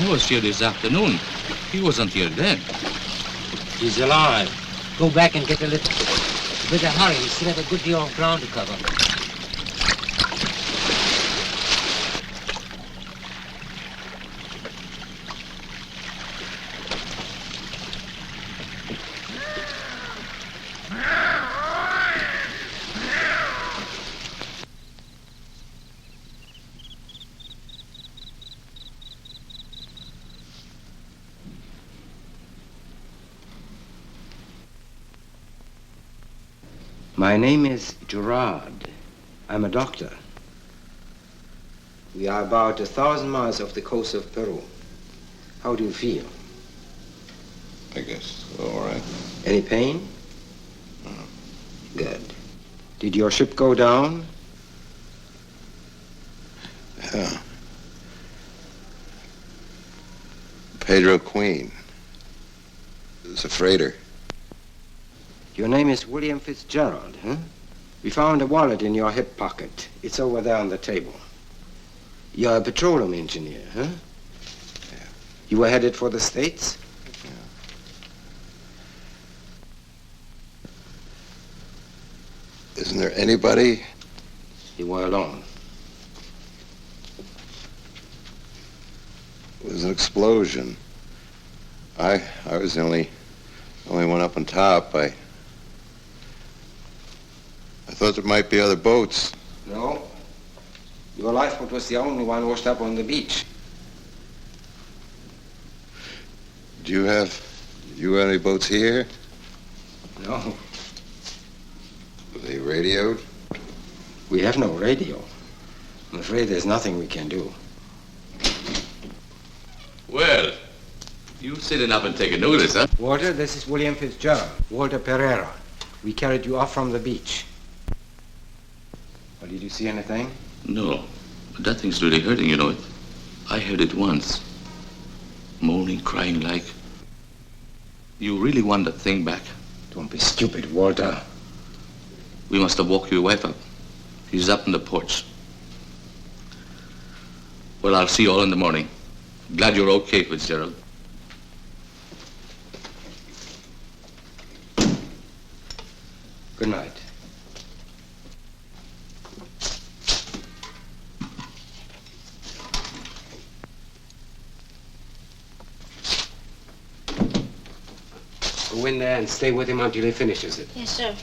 I was here this afternoon. He wasn't here then. He's alive. Go back and get a lift. Better hurry. We still have a good deal of ground to cover. My name is Girard. I'm a doctor. We are about 1,000 miles off the coast of Peru. How do you feel? I guess all right. Any pain? Good. Did your ship go down? Yeah. Pedro Queen. It was a freighter. Your name is William Fitzgerald, huh? We found a wallet in your hip pocket. It's over there on the table. You're a petroleum engineer, huh? Yeah. You were headed for the States? Yeah. Isn't there anybody? You were alone. It was an explosion. I was the only one up on top. I thought there might be other boats. No. Your lifeboat was the only one washed up on the beach. Do you have any boats here? No. Were they radioed? We have no radio. I'm afraid there's nothing we can do. Well, you sitting up and taking notice, huh? Walter, this is William Fitzgerald. Walter Pereira. We carried you off from the beach. Well, did you see anything? No, but that thing's really hurting, you know it. I heard it once. Moaning, crying like. You really want that thing back? Don't be stupid, Walter. We must have woke your wife up. She's up on the porch. Well, I'll see you all in the morning. Glad you're okay, Fitzgerald. Good night. Go in there and stay with him until he finishes it. Yes, sir.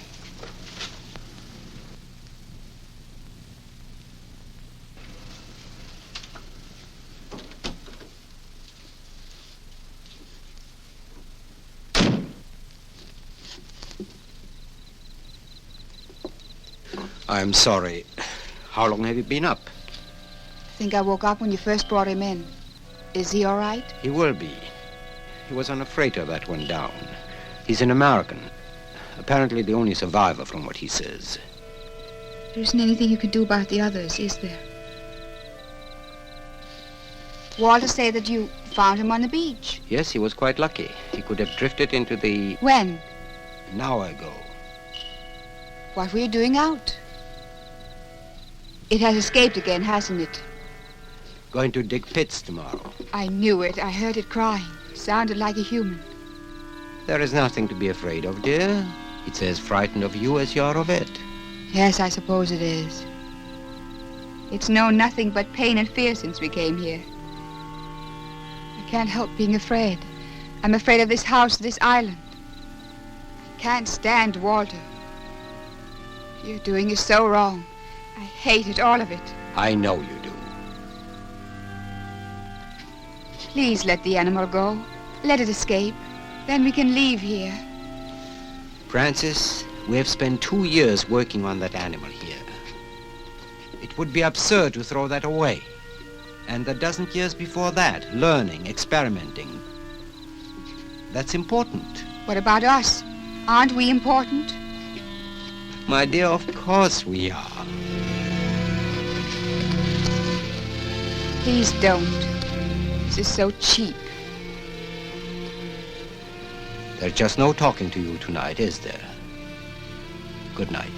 I'm sorry. How long have you been up? I think I woke up when you first brought him in. Is he all right? He will be. He was on a freighter that went down. He's an American. Apparently the only survivor from what he says. There isn't anything you can do about the others, is there? Walter said that you found him on the beach. Yes, he was quite lucky. He could have drifted into the... When? An hour ago. What were you doing out? It has escaped again, hasn't it? Going to dig pits tomorrow. I knew it. I heard it crying. Sounded like a human. There is nothing to be afraid of, dear. It's as frightened of you as you're of it. Yes, I suppose it is. It's known nothing but pain and fear since we came here. I can't help being afraid. I'm afraid of this house, this island. I can't stand Walter. What you're doing is so wrong. I hate it, all of it. I know you do. Please let the animal go. Let it escape. Then we can leave here. Francis, we have spent 2 years working on that animal here. It would be absurd to throw that away. And the dozen years before that, learning, experimenting. That's important. What about us? Aren't we important? My dear, of course we are. Please don't. This is so cheap. There's just no talking to you tonight, is there? Good night.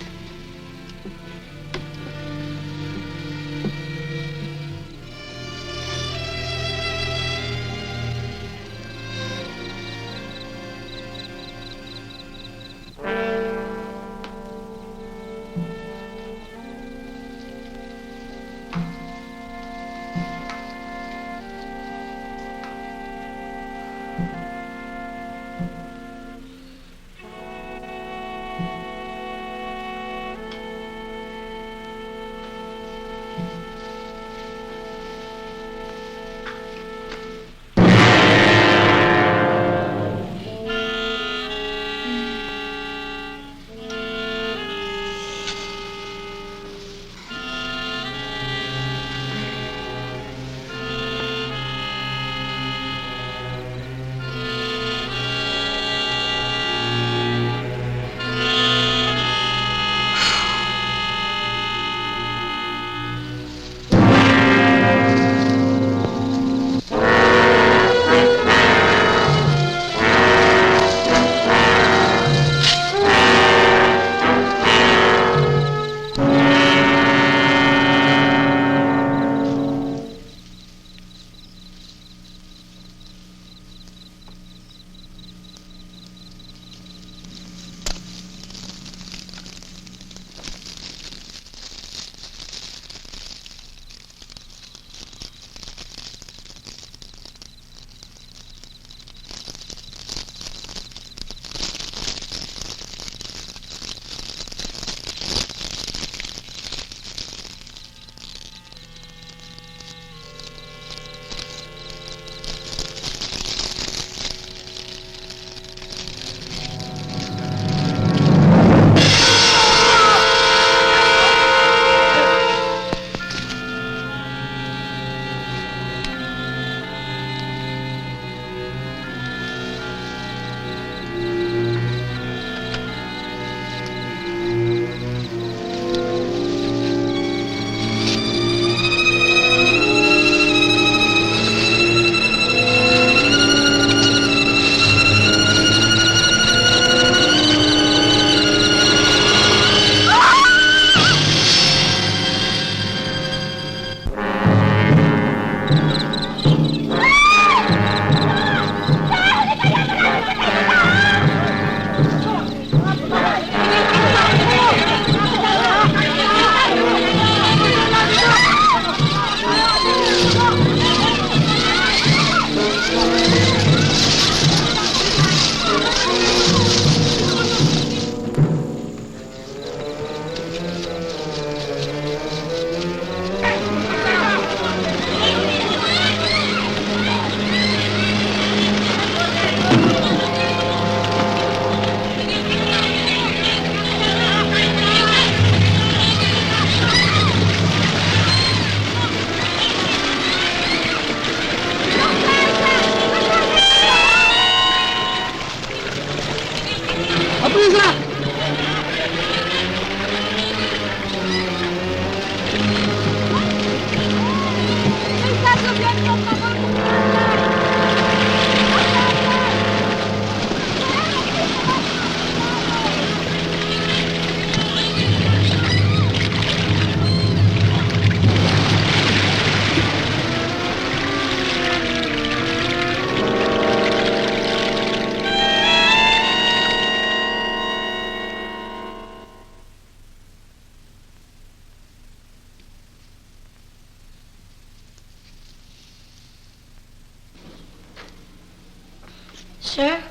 Sir,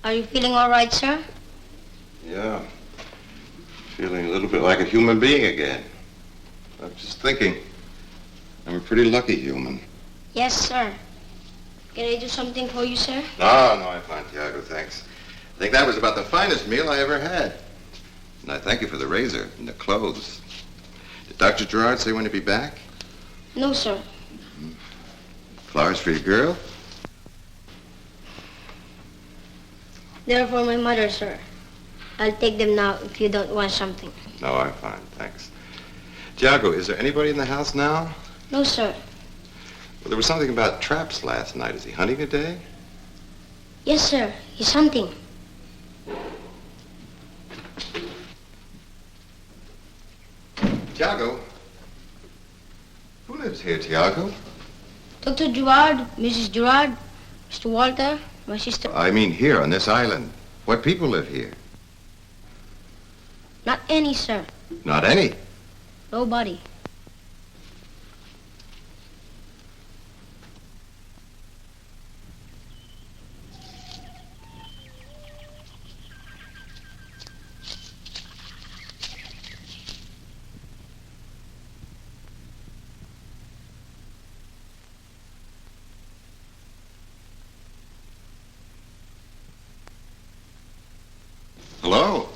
are you feeling all right, sir? Yeah. Feeling a little bit like a human being again. I'm just thinking, I'm a pretty lucky human. Yes, sir. Can I do something for you, sir? No, I'm fine, Tiago, thanks. I think that was about the finest meal I ever had. And I thank you for the razor and the clothes. Did Dr. Girard say when he'd be back? No, sir. Flowers for your girl? They're for my mother, sir. I'll take them now if you don't want something. No, I'm fine, thanks. Tiago, is there anybody in the house now? No, sir. Well, there was something about traps last night. Is he hunting today? Yes, sir. He's hunting. Tiago? Who lives here, Tiago? Dr. Girard, Mrs. Girard, Mr. Walter, my sister. I mean here on this island. What people live here? Not any, sir. Not any. Nobody. Hello?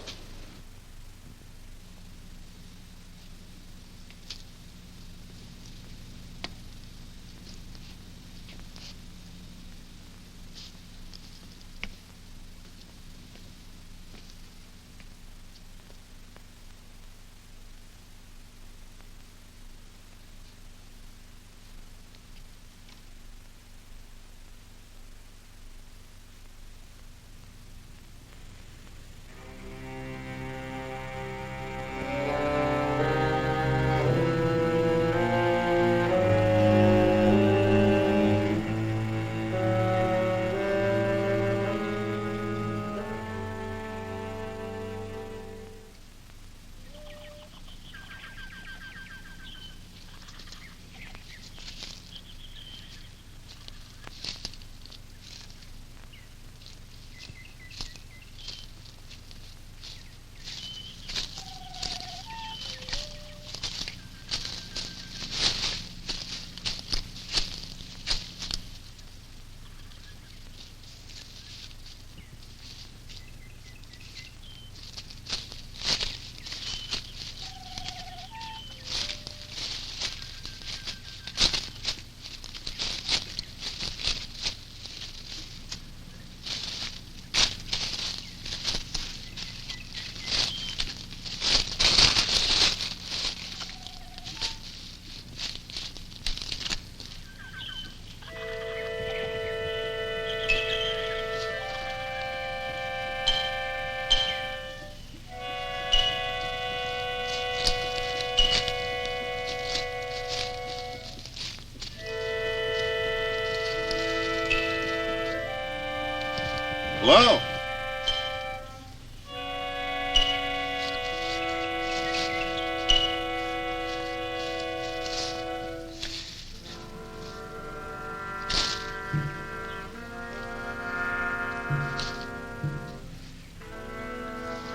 Hello?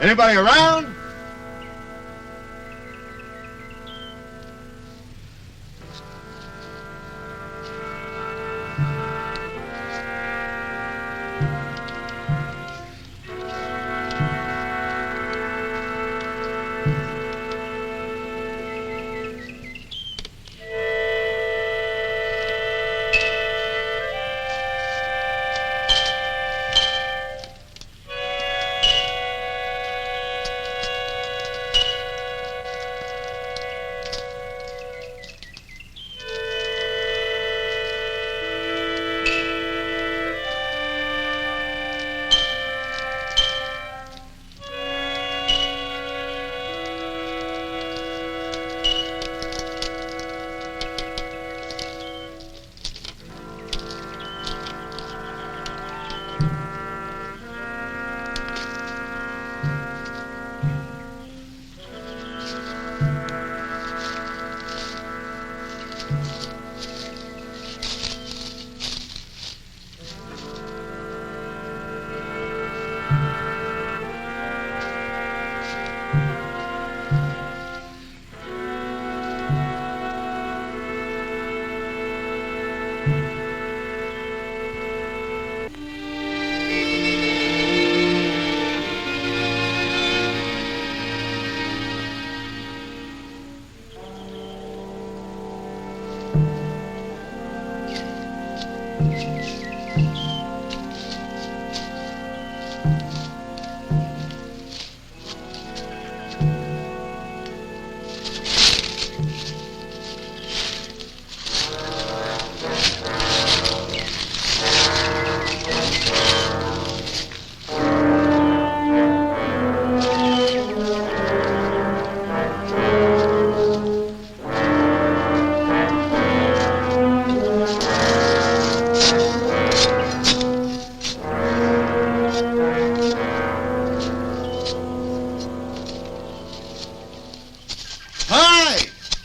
Anybody around?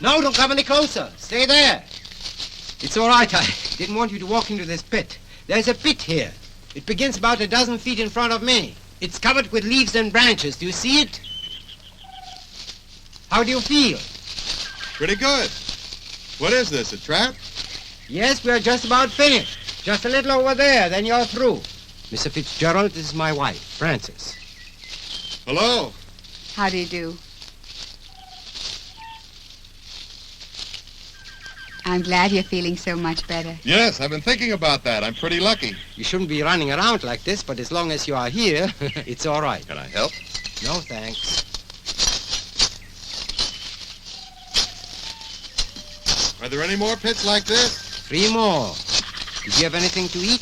No, don't come any closer. Stay there. It's all right. I didn't want you to walk into this pit. There's a pit here. It begins about a dozen feet in front of me. It's covered with leaves and branches. Do you see it? How do you feel? Pretty good. What is this, a trap? Yes, we're just about finished. Just a little over there, then you're through. Mr. Fitzgerald, this is my wife, Francis. Hello. How do you do? I'm glad you're feeling so much better. Yes, I've been thinking about that. I'm pretty lucky. You shouldn't be running around like this, but as long as you are here, it's all right. Can I help? No, thanks. Are there any more pits like this? 3 more. Did you have anything to eat?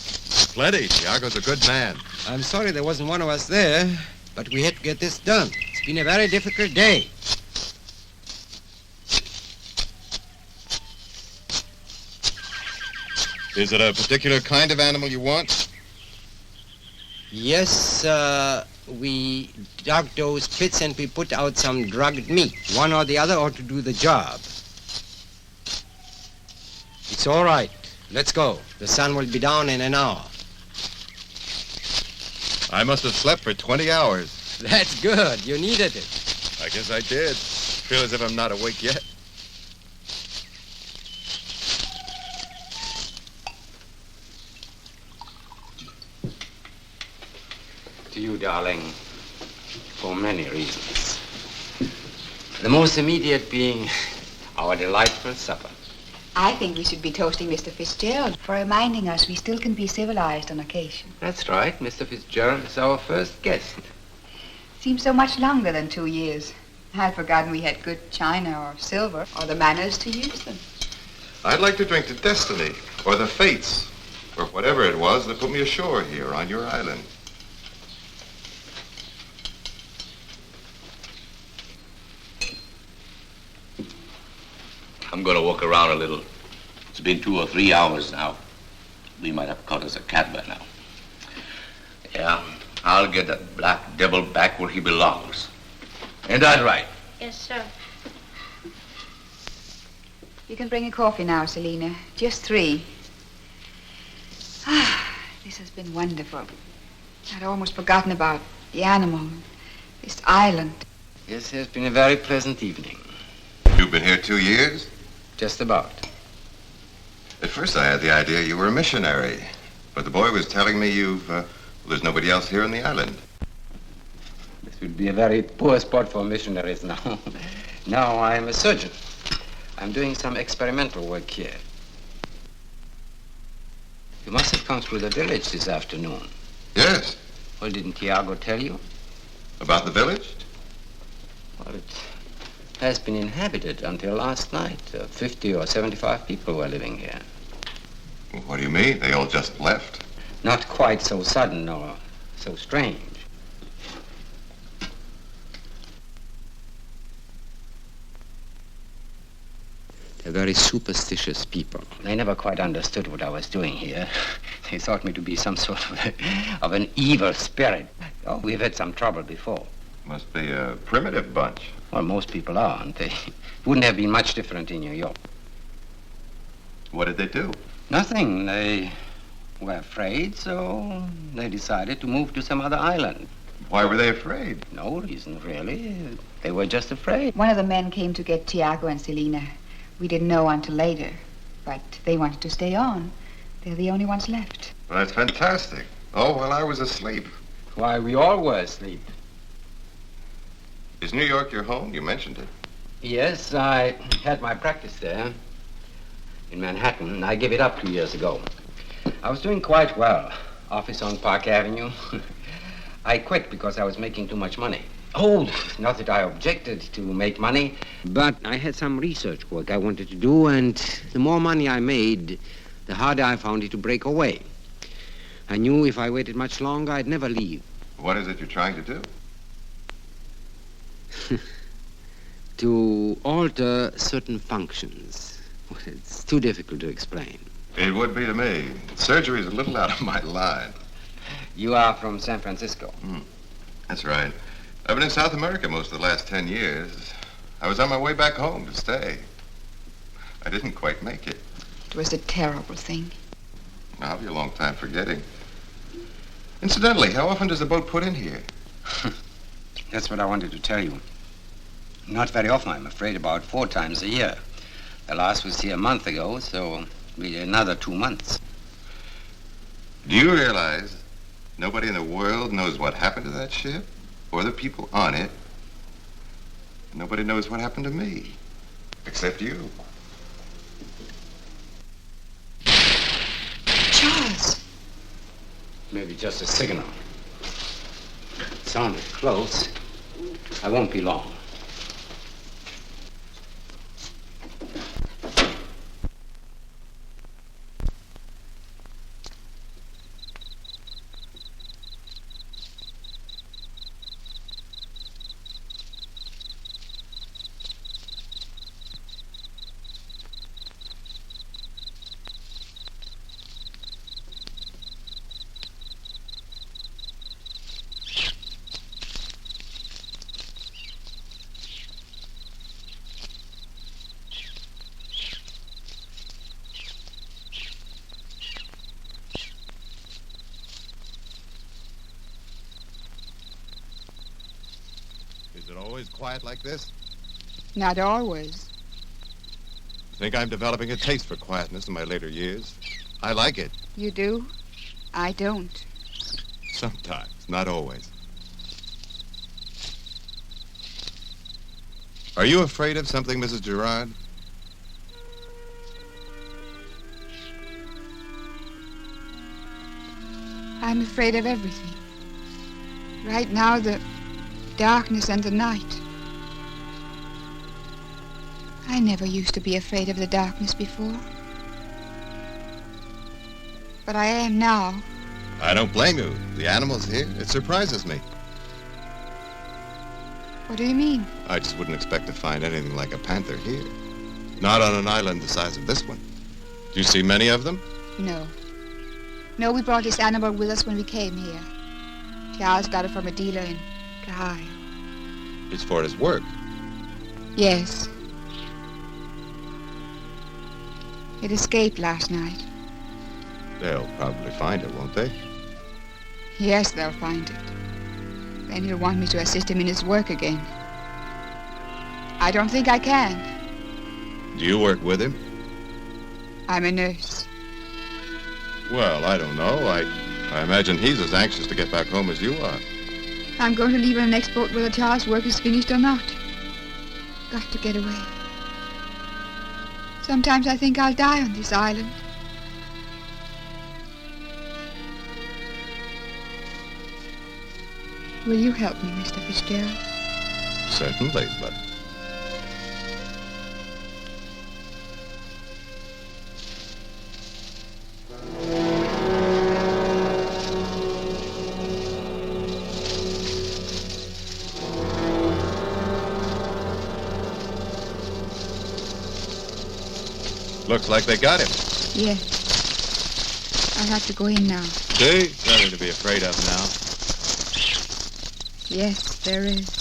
Plenty. Tiago's a good man. I'm sorry there wasn't one of us there, but we had to get this done. It's been a very difficult day. Is it a particular kind of animal you want? Yes, we dug those pits and we put out some drugged meat. One or the other ought to do the job. It's all right. Let's go. The sun will be down in an hour. I must have slept for 20 hours. That's good. You needed it. I guess I did. Feel as if I'm not awake yet. To you, darling, for many reasons. The most immediate being our delightful supper. I think we should be toasting Mr. Fitzgerald for reminding us we still can be civilized on occasion. That's right. Mr. Fitzgerald is our first guest. Seems so much longer than 2 years. I'd forgotten we had good china or silver or the manners to use them. I'd like to drink to destiny, or the fates, or whatever it was that put me ashore here on your island. I'm going to walk around a little. It's been 2 or 3 hours now. We might have caught us a cat by now. Yeah, I'll get that black devil back where he belongs. Ain't that right? Yes, sir. You can bring a coffee now, Selina. Just 3. This has been wonderful. I'd almost forgotten about the animal, this island. This has been a very pleasant evening. You've been here 2 years? Just about. At first I had the idea you were a missionary, but the boy was telling me there's nobody else here on the island. This would be a very poor spot for missionaries now. Now I'm a surgeon. I'm doing some experimental work here. You must have come through the village this afternoon. Yes. Well, didn't Tiago tell you? About the village? Well, it has been inhabited until last night. 50 or 75 people were living here. What do you mean? They all just left? Not quite so sudden or so strange. They're very superstitious people. They never quite understood what I was doing here. They thought me to be some sort of an evil spirit. Oh, we've had some trouble before. Must be a primitive bunch. Well, most people are, aren't they? It wouldn't have been much different in New York. What did they do? Nothing. They were afraid, so they decided to move to some other island. Why were they afraid? No reason, really. They were just afraid. One of the men came to get Tiago and Selina. We didn't know until later, but they wanted to stay on. They're the only ones left. Well, that's fantastic. Oh, well, I was asleep. Why, we all were asleep. Is New York your home? You mentioned it. Yes, I had my practice there in Manhattan. I gave it up 2 years ago. I was doing quite well. Office on Park Avenue. I quit because I was making too much money. Oh, not that I objected to make money, but I had some research work I wanted to do, and the more money I made, the harder I found it to break away. I knew if I waited much longer, I'd never leave. What is it you're trying to do? To alter certain functions. It's too difficult to explain. It would be to me. Surgery's a little out of my line. You are from San Francisco. That's right. I've been in South America most of the last 10 years. I was on my way back home to stay. I didn't quite make it. It was a terrible thing. I'll be a long time forgetting. Incidentally, how often does the boat put in here? That's what I wanted to tell you. Not very often, I'm afraid, about 4 times a year. The last was here a month ago, so maybe another 2 months. Do you realize nobody in the world knows what happened to that ship or the people on it? Nobody knows what happened to me, except you. Charles! Maybe just a signal. It sounded close. I won't be long. Is it always quiet like this? Not always. I think I'm developing a taste for quietness in my later years. I like it. You do? I don't. Sometimes, not always. Are you afraid of something, Mrs. Girard? I'm afraid of everything. Right now, the darkness and the night. I never used to be afraid of the darkness before. But I am now. I don't blame you. The animals here, it surprises me. What do you mean? I just wouldn't expect to find anything like a panther here. Not on an island the size of this one. Do you see many of them? No. No, we brought this animal with us when we came here. Charles got it from a dealer in Ohio. It's for his work. Yes. It escaped last night. They'll probably find it, won't they? Yes, they'll find it. Then he'll want me to assist him in his work again. I don't think I can. Do you work with him? I'm a nurse. Well, I don't know. I imagine he's as anxious to get back home as you are. I'm going to leave on the next boat whether Charles' work is finished or not. Got to get away. Sometimes I think I'll die on this island. Will you help me, Mr. Fitzgerald? Certainly, but... Looks like they got him. Yes. I'll have to go in now. See? Nothing to be afraid of now. Yes, there is.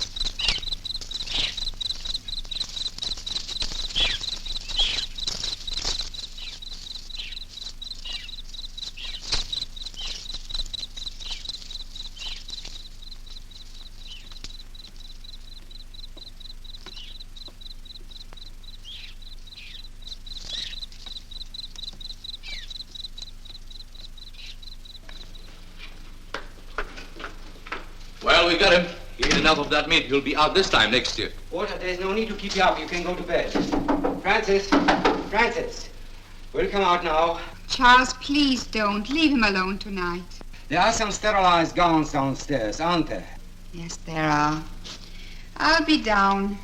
Well, we got him. He ate enough of that meat. He'll be out this time next year. Walter, there's no need to keep you up. You can go to bed. Francis! Francis! We'll come out now. Charles, please don't. Leave him alone tonight. There are some sterilized gowns downstairs, aren't there? Yes, there are. I'll be down.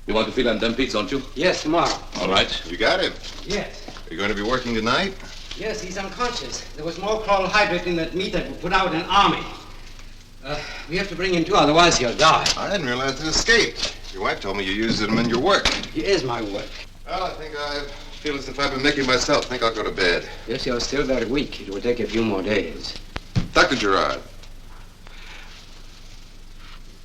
You want to fill in them pits, don't you? Yes, tomorrow. All right. You got him. Yes. Are you going to be working tonight? Yes, he's unconscious. There was more chloral hydrate in that meat that would put out an army. We have to bring him too, otherwise he'll die. I didn't realize it escaped. Your wife told me you used him in your work. He is my work. Well, I think I feel as if I've been making myself. I think I'll go to bed. Yes, you're still very weak. It will take a few more days. Dr. Girard.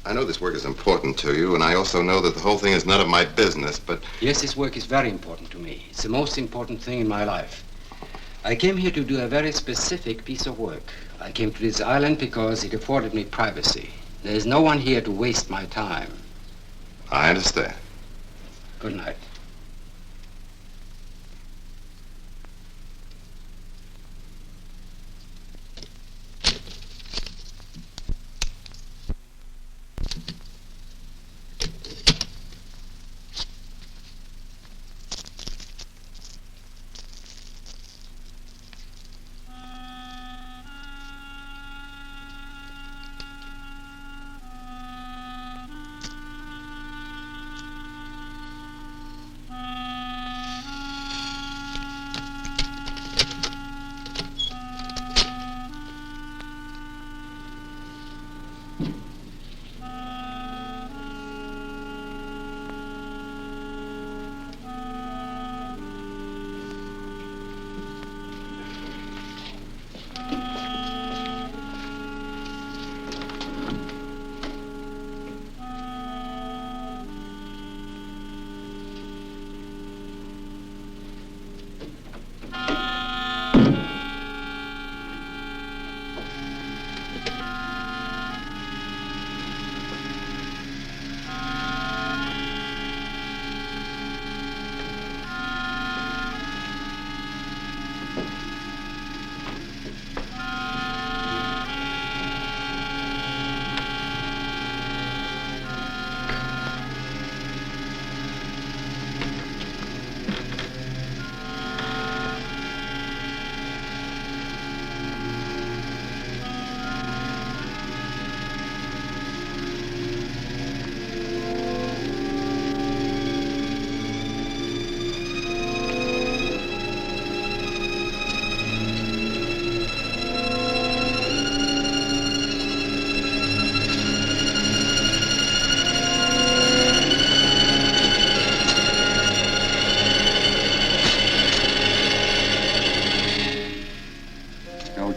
I know this work is important to you, and I also know that the whole thing is none of my business, but... Yes, this work is very important to me. It's the most important thing in my life. I came here to do a very specific piece of work. I came to this island because it afforded me privacy. There is no one here to waste my time. I understand. Good night.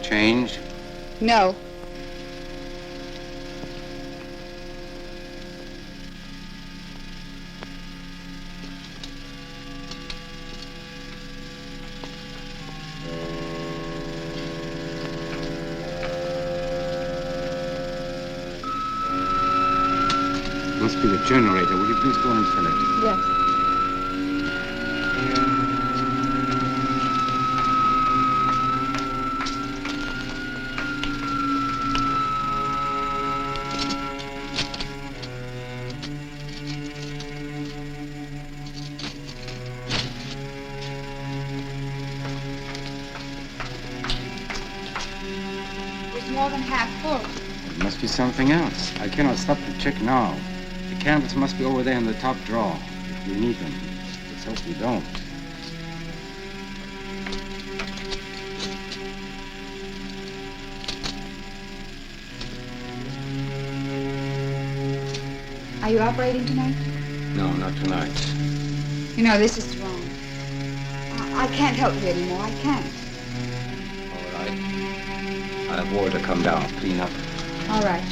Change? No. Must be the generator. Will you please go and fill it? Yes. More than half full. It must be something else. I cannot stop to check now. The candles must be over there in the top drawer. If we need them. Let's hope we don't. Are you operating tonight? No, not tonight. You know, this is wrong. I can't help you anymore. I can't. All right. I'll have Walter come down, clean up. All right.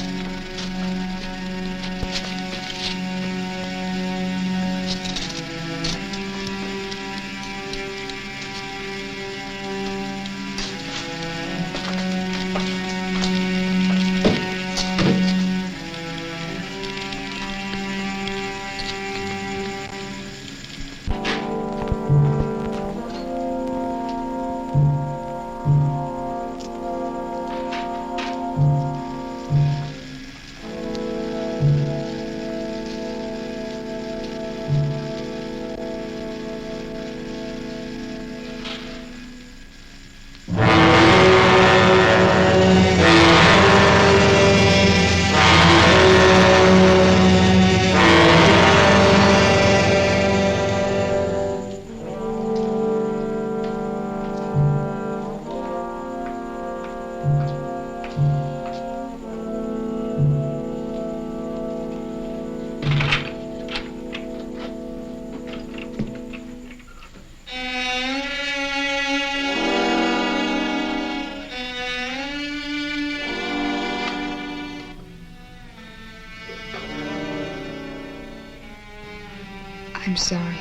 I'm sorry.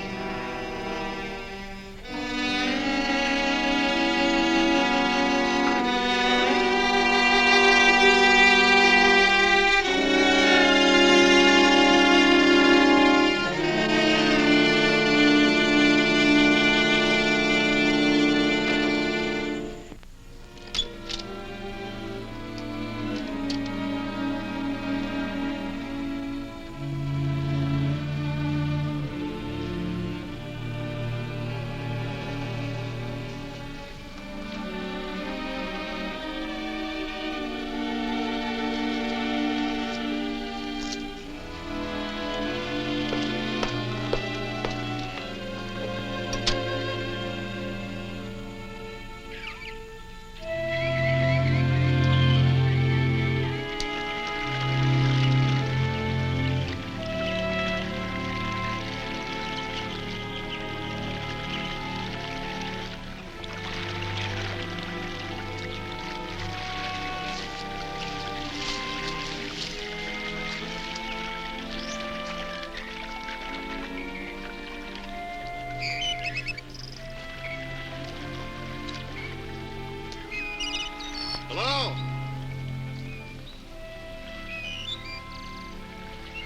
Hello?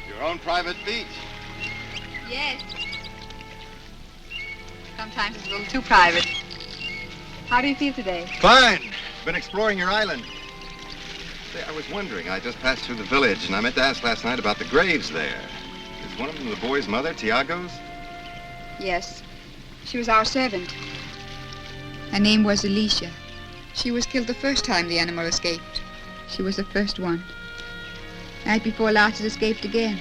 Your own private beach. Yes. Sometimes it's a little too private. How do you feel today? Fine. Been exploring your island. Say, I was wondering, I just passed through the village, and I meant to ask last night about the graves there. Is one of them the boy's mother, Tiago's? Yes. She was our servant. Her name was Alicia. She was killed the first time the animal escaped. She was the first one. Night before last it escaped again.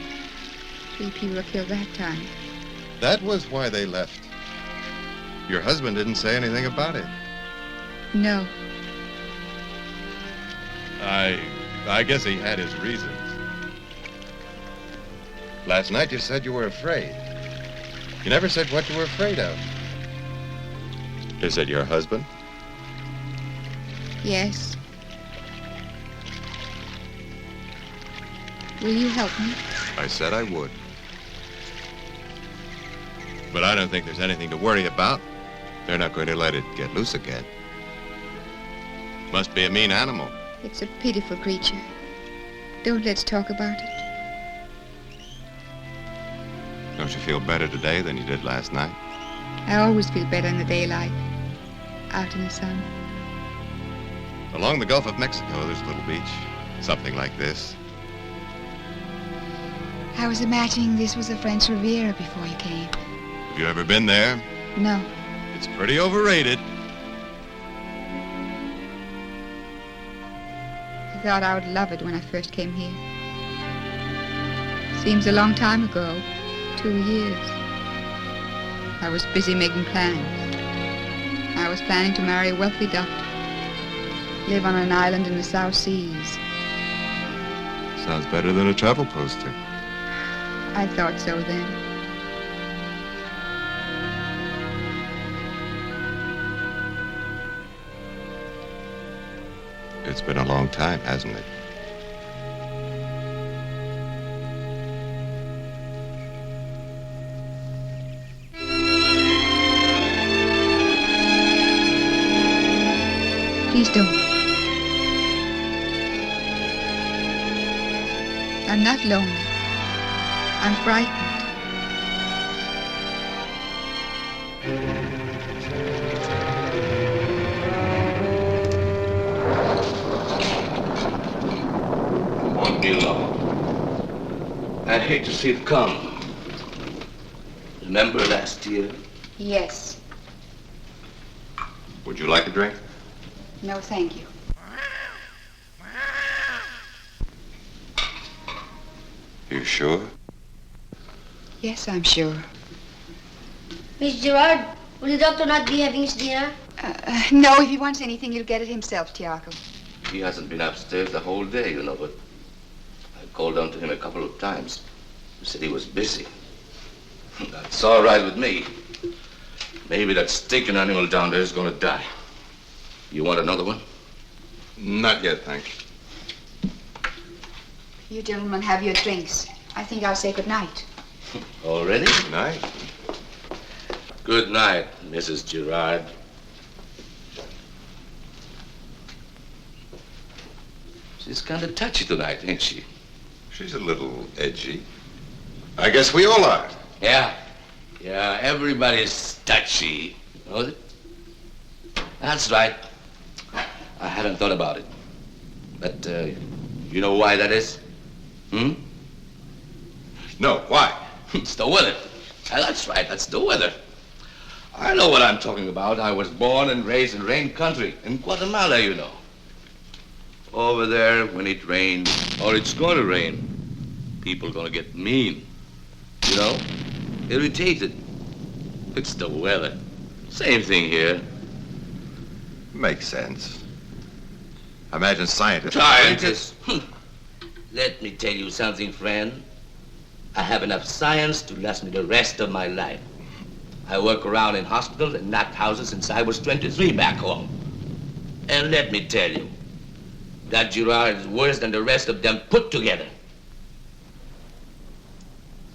3 people were killed that time. That was why they left. Your husband didn't say anything about it. No. I guess he had his reasons. Last night you said you were afraid. You never said what you were afraid of. Is it your husband? Yes. Will you help me? I said I would. But I don't think there's anything to worry about. They're not going to let it get loose again. Must be a mean animal. It's a pitiful creature. Don't let's talk about it. Don't you feel better today than you did last night? I always feel better in the daylight, out in the sun. Along the Gulf of Mexico, there's a little beach. Something like this. I was imagining this was the French Riviera before you came. Have you ever been there? No. It's pretty overrated. I thought I would love it when I first came here. Seems a long time ago. 2 years. I was busy making plans. I was planning to marry a wealthy doctor. Live on an island in the South Seas. Sounds better than a travel poster. I thought so then. It's been a long time, hasn't it? Please don't. I'm not lonely. I'm frightened. Won't be long. I hate to see it come. Remember last year? Yes. Would you like a drink? No, thank you. You sure? Yes, I'm sure. Miss Girard, will the doctor not be having his dinner? No, if he wants anything, he'll get it himself, Tiago. He hasn't been upstairs the whole day, you know, but I called down to him a couple of times. He said he was busy. That's all right with me. Maybe that stinking animal down there is going to die. You want another one? Not yet, thanks. You gentlemen have your drinks. I think I'll say good night. Already? Good night. Good night, Mrs. Girard. She's kind of touchy tonight, ain't she? She's a little edgy. I guess we all are. Yeah, everybody's touchy. Knows it? That's right. I hadn't thought about it. But, you know why that is? No, why? It's the weather. That's right, that's the weather. I know what I'm talking about. I was born and raised in rain country, in Guatemala, you know. Over there, when it rains, or it's going to rain, people are going to get mean, you know, irritated. It's the weather. Same thing here. Makes sense. Imagine scientists. Scientists? Let me tell you something, friend. I have enough science to last me the rest of my life. I work around in hospitals and nap houses since I was 23 back home. And let me tell you, that Girard is worse than the rest of them put together.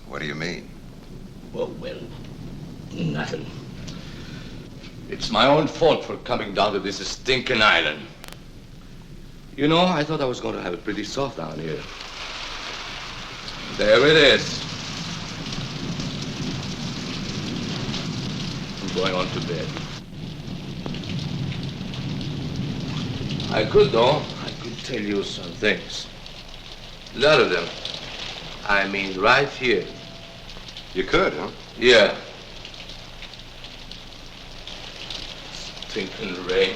What do you mean? Well, nothing. It's my own fault for coming down to this stinking island. You know, I thought I was going to have it pretty soft down here. There it is. I'm going on to bed. I could, though. I could tell you some things. A lot of them. I mean, right here. You could, huh? Yeah. Stinking rain.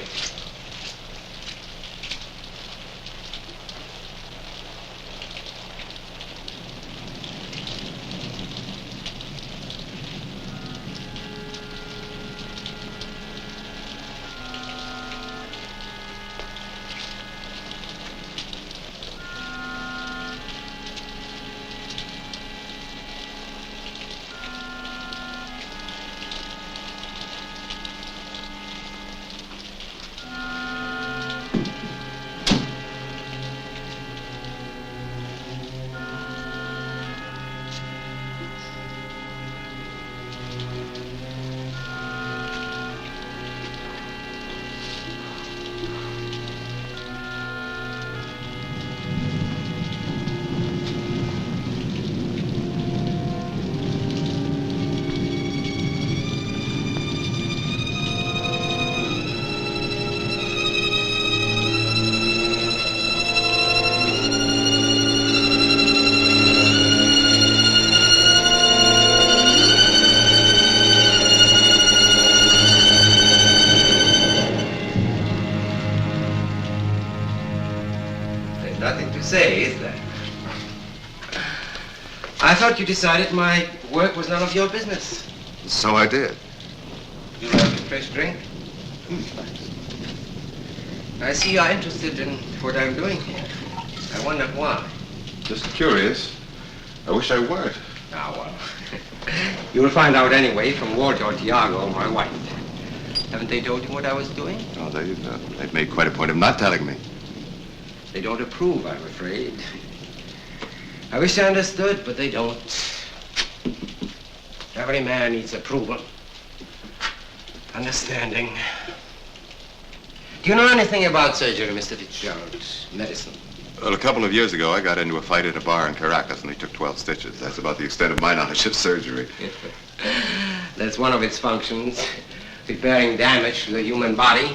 Say, is there? I thought you decided my work was none of your business. So I did. You have a fresh drink? I see you're interested in what I'm doing here. I wonder why. Just curious. I wish I weren't. Now, you'll find out anyway from Walter or Tiago, my wife. Haven't they told you what I was doing? Oh, they've made quite a point of not telling me. They don't approve, I'm afraid. I wish I understood, but they don't. Every man needs approval. Understanding. Do you know anything about surgery, Mr. Fitzgerald? Medicine? Well, a couple of years ago, I got into a fight at a bar in Caracas, and they took 12 stitches. That's about the extent of my knowledge of surgery. That's one of its functions. Repairing damage to the human body.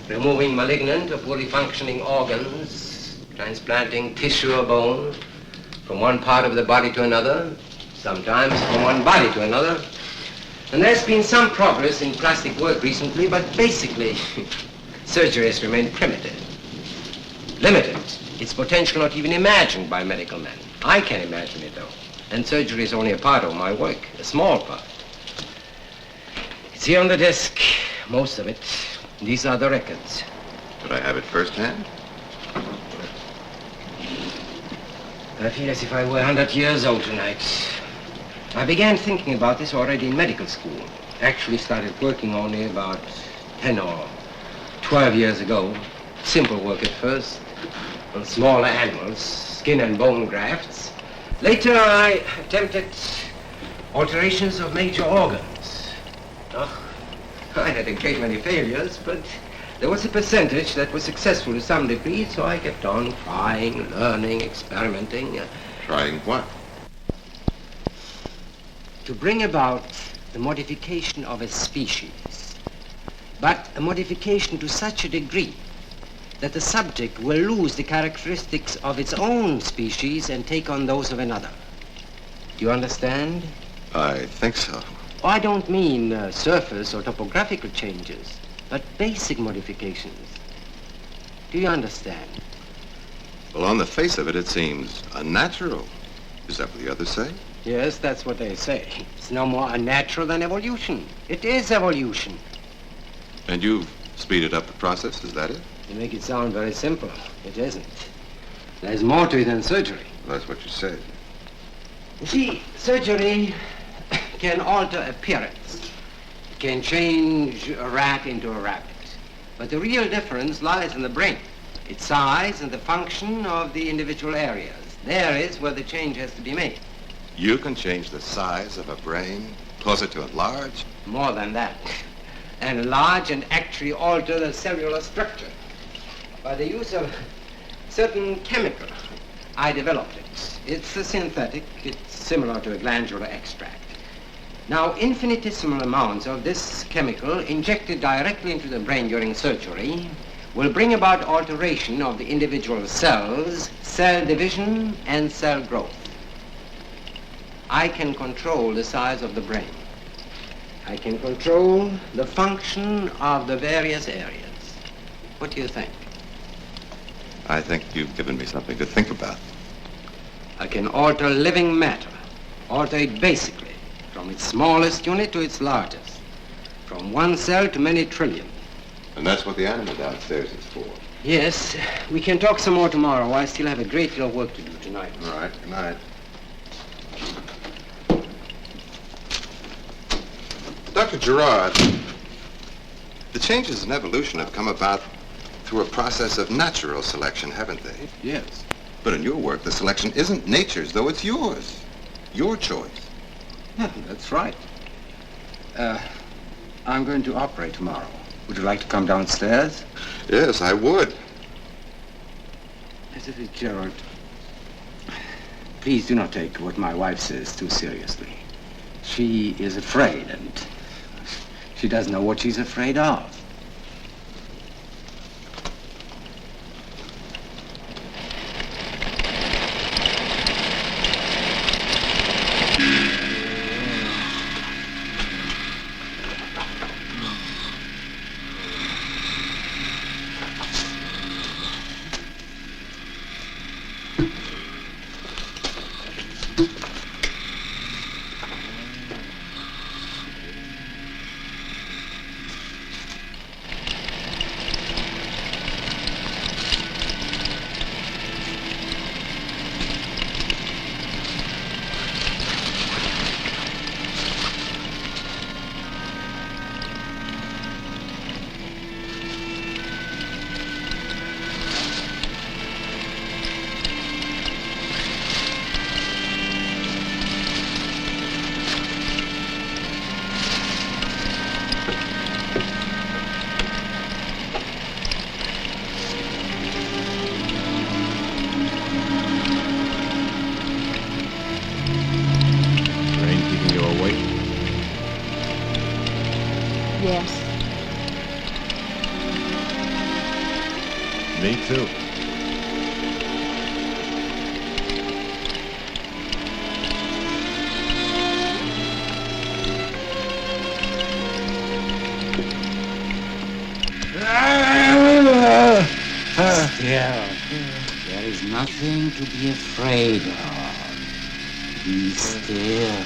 Removing malignant or poorly functioning organs, transplanting tissue or bone from one part of the body to another, sometimes from one body to another. And there's been some progress in plastic work recently, but basically, surgery has remained primitive, limited. Its potential not even imagined by medical men. I can imagine it, though. And surgery is only a part of my work, a small part. It's here on the desk, most of it. These are the records. Could I have it firsthand? I feel as if I were 100 years old tonight. I began thinking about this already in medical school. Actually started working only about 10 or 12 years ago. Simple work at first, on smaller animals, skin and bone grafts. Later I attempted alterations of major organs. Oh, I had a great many failures, but there was a percentage that was successful to some degree, so I kept on trying, learning, experimenting. Trying what? To bring about the modification of a species, but a modification to such a degree that the subject will lose the characteristics of its own species and take on those of another. Do you understand? I think so. Oh, I don't mean surface or topographical changes, but basic modifications. Do you understand? Well, on the face of it, it seems unnatural. Is that what the others say? Yes, that's what they say. It's no more unnatural than evolution. It is evolution. And you've speeded up the process, is that it? You make it sound very simple. It isn't. There's more to it than surgery. Well, that's what you said. You see, surgery can alter appearance. It can change a rat into a rabbit. But the real difference lies in the brain, its size and the function of the individual areas. There is where the change has to be made. You can change the size of a brain, cause it to enlarge. More than that. And enlarge and actually alter the cellular structure. By the use of certain chemical, I developed it. It's a synthetic. It's similar to a glandular extract. Now, infinitesimal amounts of this chemical injected directly into the brain during surgery will bring about alteration of the individual cells, cell division, and cell growth. I can control the size of the brain. I can control the function of the various areas. What do you think? I think you've given me something to think about. I can alter living matter, alter it basically, from its smallest unit to its largest, from one cell to many trillion. And that's what the animal downstairs is for. Yes, we can talk some more tomorrow. I still have a great deal of work to do tonight. All right, good night. Dr. Girard, the changes in evolution have come about through a process of natural selection, haven't they? Yes. But in your work, the selection isn't nature's, though it's yours. Your choice. Yeah, that's right. I'm going to operate tomorrow. Would you like to come downstairs? Yes, I would. Mr. Fitzgerald, please do not take what my wife says too seriously. She is afraid, and she doesn't know what she's afraid of. Yes. Me too. Still, there is nothing to be afraid of. Be still.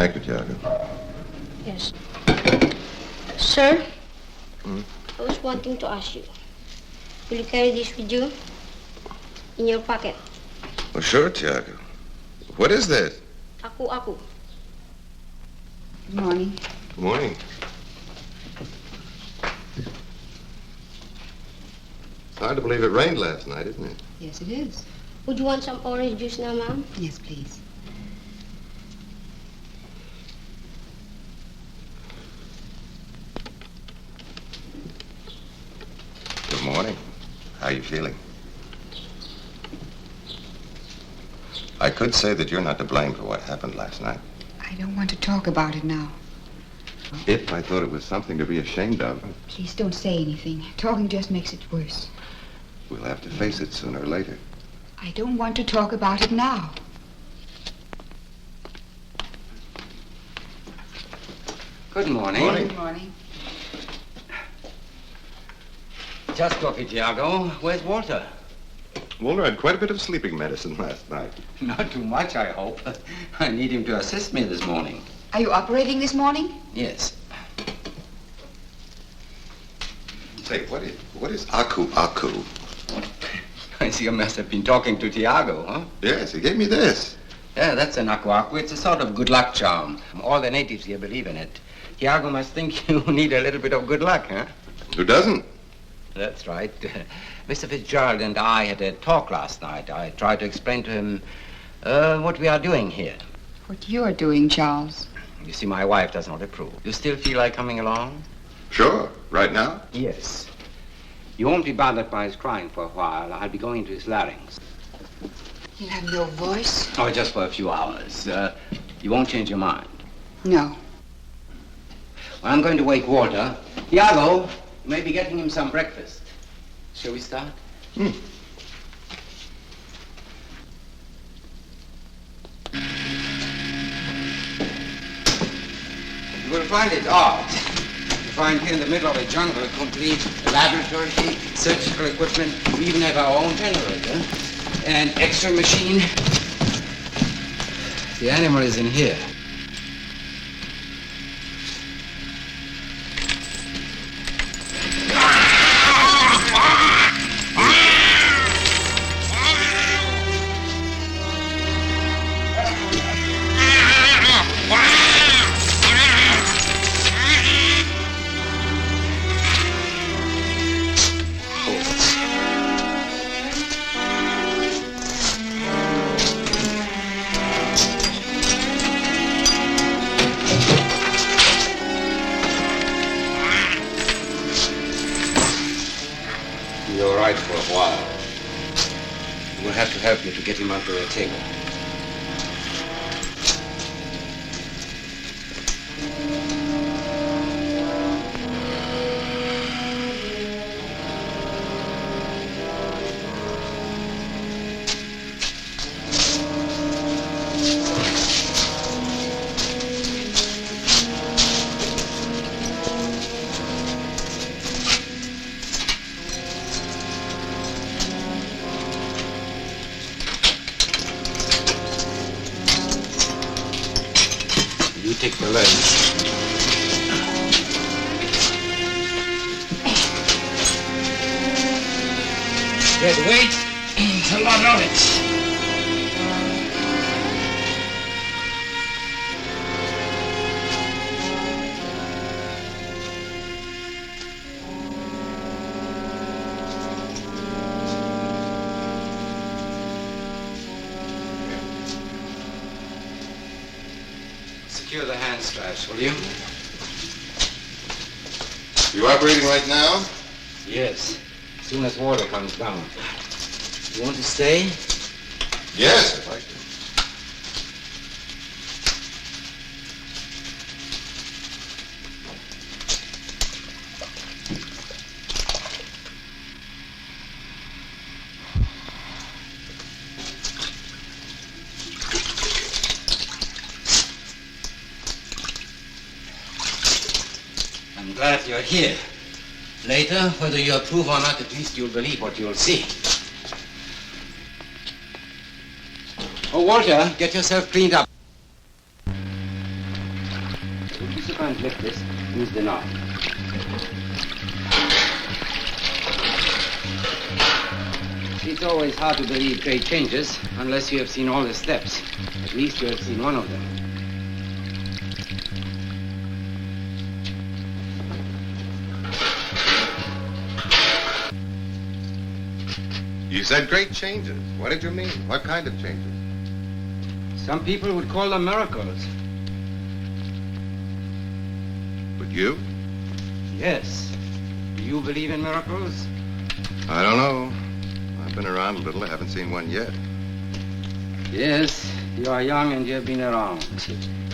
Thank you, Gerardo. Yes. Sir, Hmm? I was wanting to ask you. Will you carry this with you? In your pocket. Well, sure, Tiago. What is this? Aku. Good morning. Good morning. It's hard to believe it rained last night, isn't it? Yes, it is. Would you want some orange juice now, ma'am? Yes, please. Good morning. How are you feeling? I could say that you're not to blame for what happened last night. I don't want to talk about it now. If I thought it was something to be ashamed of, Please don't say anything. Talking just makes it worse. we'll have to face it sooner or later. I don't want to talk about it now. Good morning. Morning. Good morning. Just coffee, Tiago. Where's Walter? Walter had quite a bit of sleeping medicine last night. Not too much, I hope. I need him to assist me this morning. Are you operating this morning? Yes. Say, what is aku? I see you must have been talking to Tiago, huh? Yes, he gave me this. Yeah, that's an aku. It's a sort of good luck charm. All the natives here believe in it. Tiago must think you need a little bit of good luck, huh? Who doesn't? That's right. Mr. Fitzgerald and I had a talk last night. I tried to explain to him what we are doing here. What you're doing, Charles. You see, my wife does not approve. You still feel like coming along? Sure. Right now? Yes. You won't be bothered by his crying for a while. I'll be going into his larynx. You have no voice? Oh, just for a few hours. You won't change your mind. No. Well, I'm going to wake Walter. Tiago, you may be getting him some breakfast. Shall we start? Hmm. You will find it odd to find here in the middle of a jungle a complete laboratory, surgical equipment. We even have our own generator and X-ray machine. The animal is in here. For a while. We'll have to help you to get him under a table. Take the legs. Dead weight, it's a lot of it. Secure the hand straps, will you? You operating right now? Yes, as soon as water comes down. You want to stay? Yes, if I can. I'm glad you're here. Later, whether you approve or not, at least you'll believe what you'll see. Oh, Walter, get yourself cleaned up. If you can't lift this, use the knob. It's always hard to believe great changes unless you have seen all the steps. At least you have seen one of them. You said great changes. What did you mean? What kind of changes? Some people would call them miracles. But you? Yes. Do you believe in miracles? I don't know. I've been around a little. I haven't seen one yet. Yes, you are young and you have been around.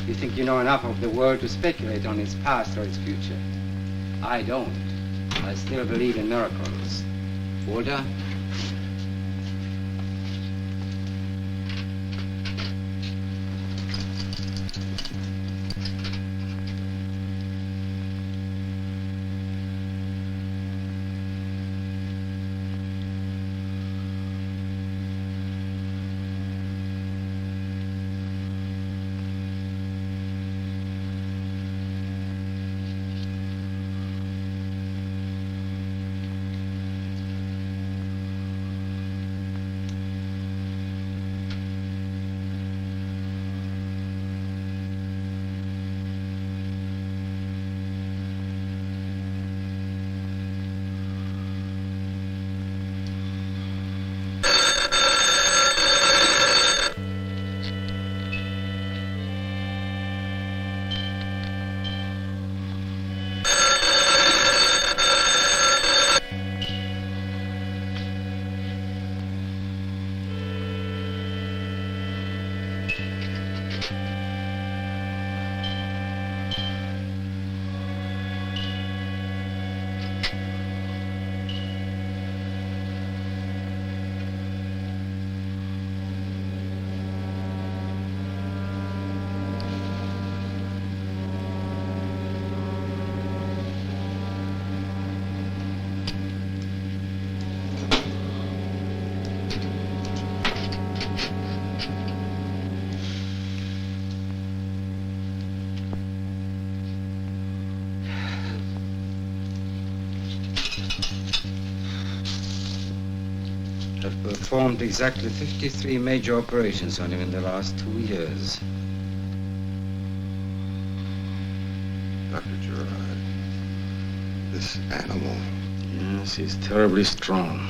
You think you know enough of the world to speculate on its past or its future. I don't. I still believe in miracles. Walter? I've performed exactly 53 major operations on him in the last 2 years. Dr. Girard, this animal. Yes, he's terribly strong.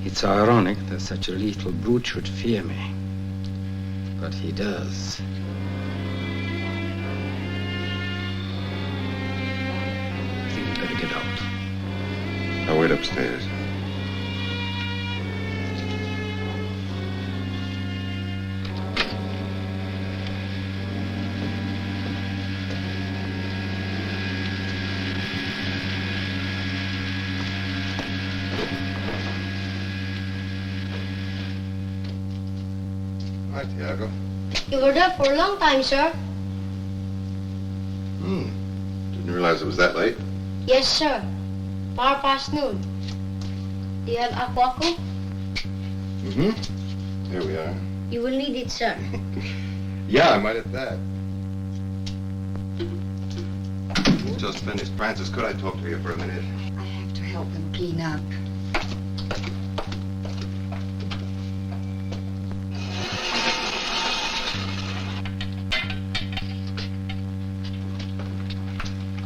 It's ironic that such a lethal brute should fear me. But he does. I think we better get out. I'll wait upstairs. Hi, Tiago. You were there for a long time, sir. Didn't realize it was that late. Yes, sir. Far past noon. Do you have aquaco? Here we are. You will need it, sir. Yeah, I might at that. Just finished. Francis, could I talk to you for a minute? I have to help them clean up.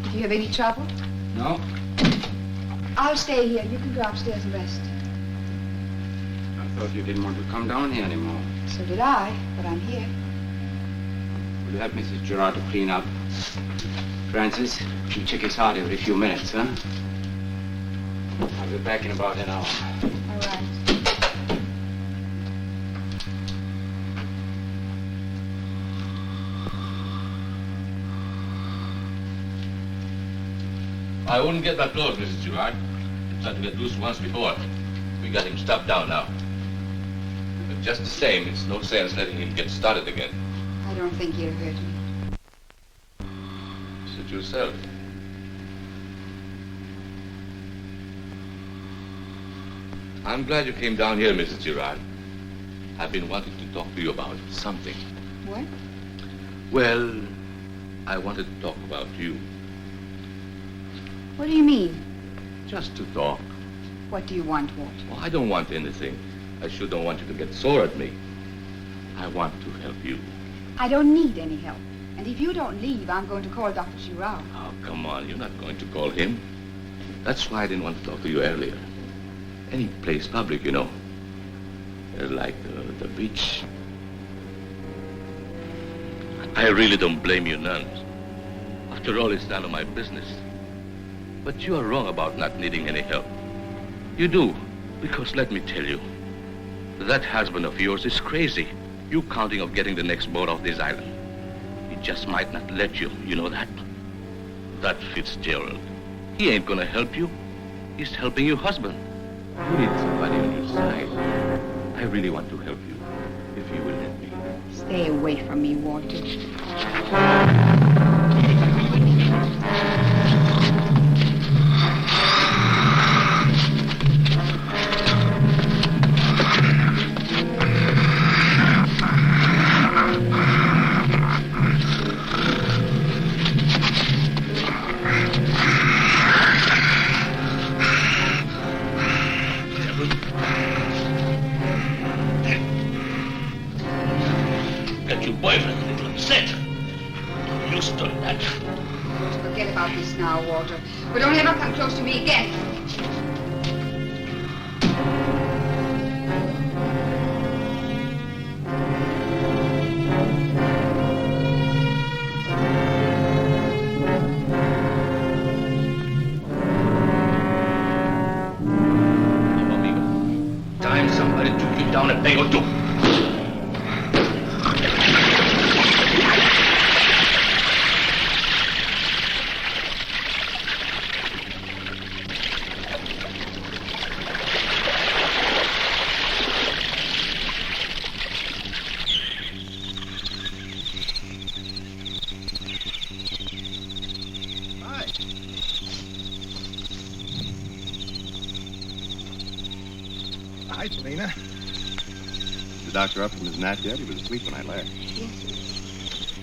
Do you have any trouble? No? I'll stay here. You can go upstairs and rest. I thought you didn't want to come down here anymore. So did I, but I'm here. Will you help Mrs. Gerardo to clean up? Francis, you check his heart every few minutes, huh? I'll be back in about an hour. All right. I wouldn't get that close, Mrs. Girard. He tried to get loose once before. We got him stopped down now. But just the same, it's no sense letting him get started again. I don't think he'll hurt me. Suit yourself. I'm glad you came down here, Mrs. Girard. I've been wanting to talk to you about something. What? Well, I wanted to talk about you. What do you mean? Just to talk. What do you want, Walter? Oh, I don't want anything. I sure don't want you to get sore at me. I want to help you. I don't need any help. And if you don't leave, I'm going to call Dr. Girard. Oh, come on. You're not going to call him. That's why I didn't want to talk to you earlier. Any place public, you know. Like the beach. I really don't blame you none. After all, it's none of my business. But you are wrong about not needing any help. You do, because let me tell you, that husband of yours is crazy. You counting of getting the next boat off this island. He just might not let you, you know that? That Fitzgerald. He ain't gonna help you. He's helping your husband. You need somebody on your side. I really want to help you, if you will let me. Stay away from me, Walter. But don't ever come close to me again. Time somebody took you down a peg or two. Hi, Selena. The doctor up from his nap yet? He was asleep when I left. Yes,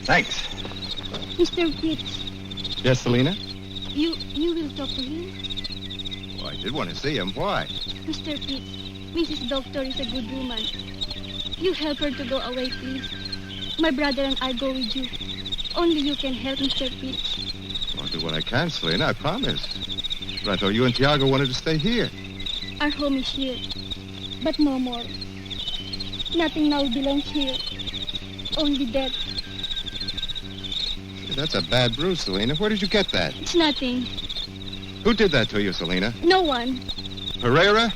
Thanks. Mr. Pitts, Yes, Selena? you will talk to him? Well, I did want to see him. Why? Mr. Pitts, Mrs. Doctor is a good woman. You help her to go away, please. My brother and I go with you. Only you can help, Mr. Pitts. I'll do what I can, Selena, I promise. But I thought you and Tiago wanted to stay here. Our home is here, but no more. Nothing now belongs here. Only death. That's a bad bruise, Selena. Where did you get that? It's nothing. Who did that to you, Selena? No one. Pereira?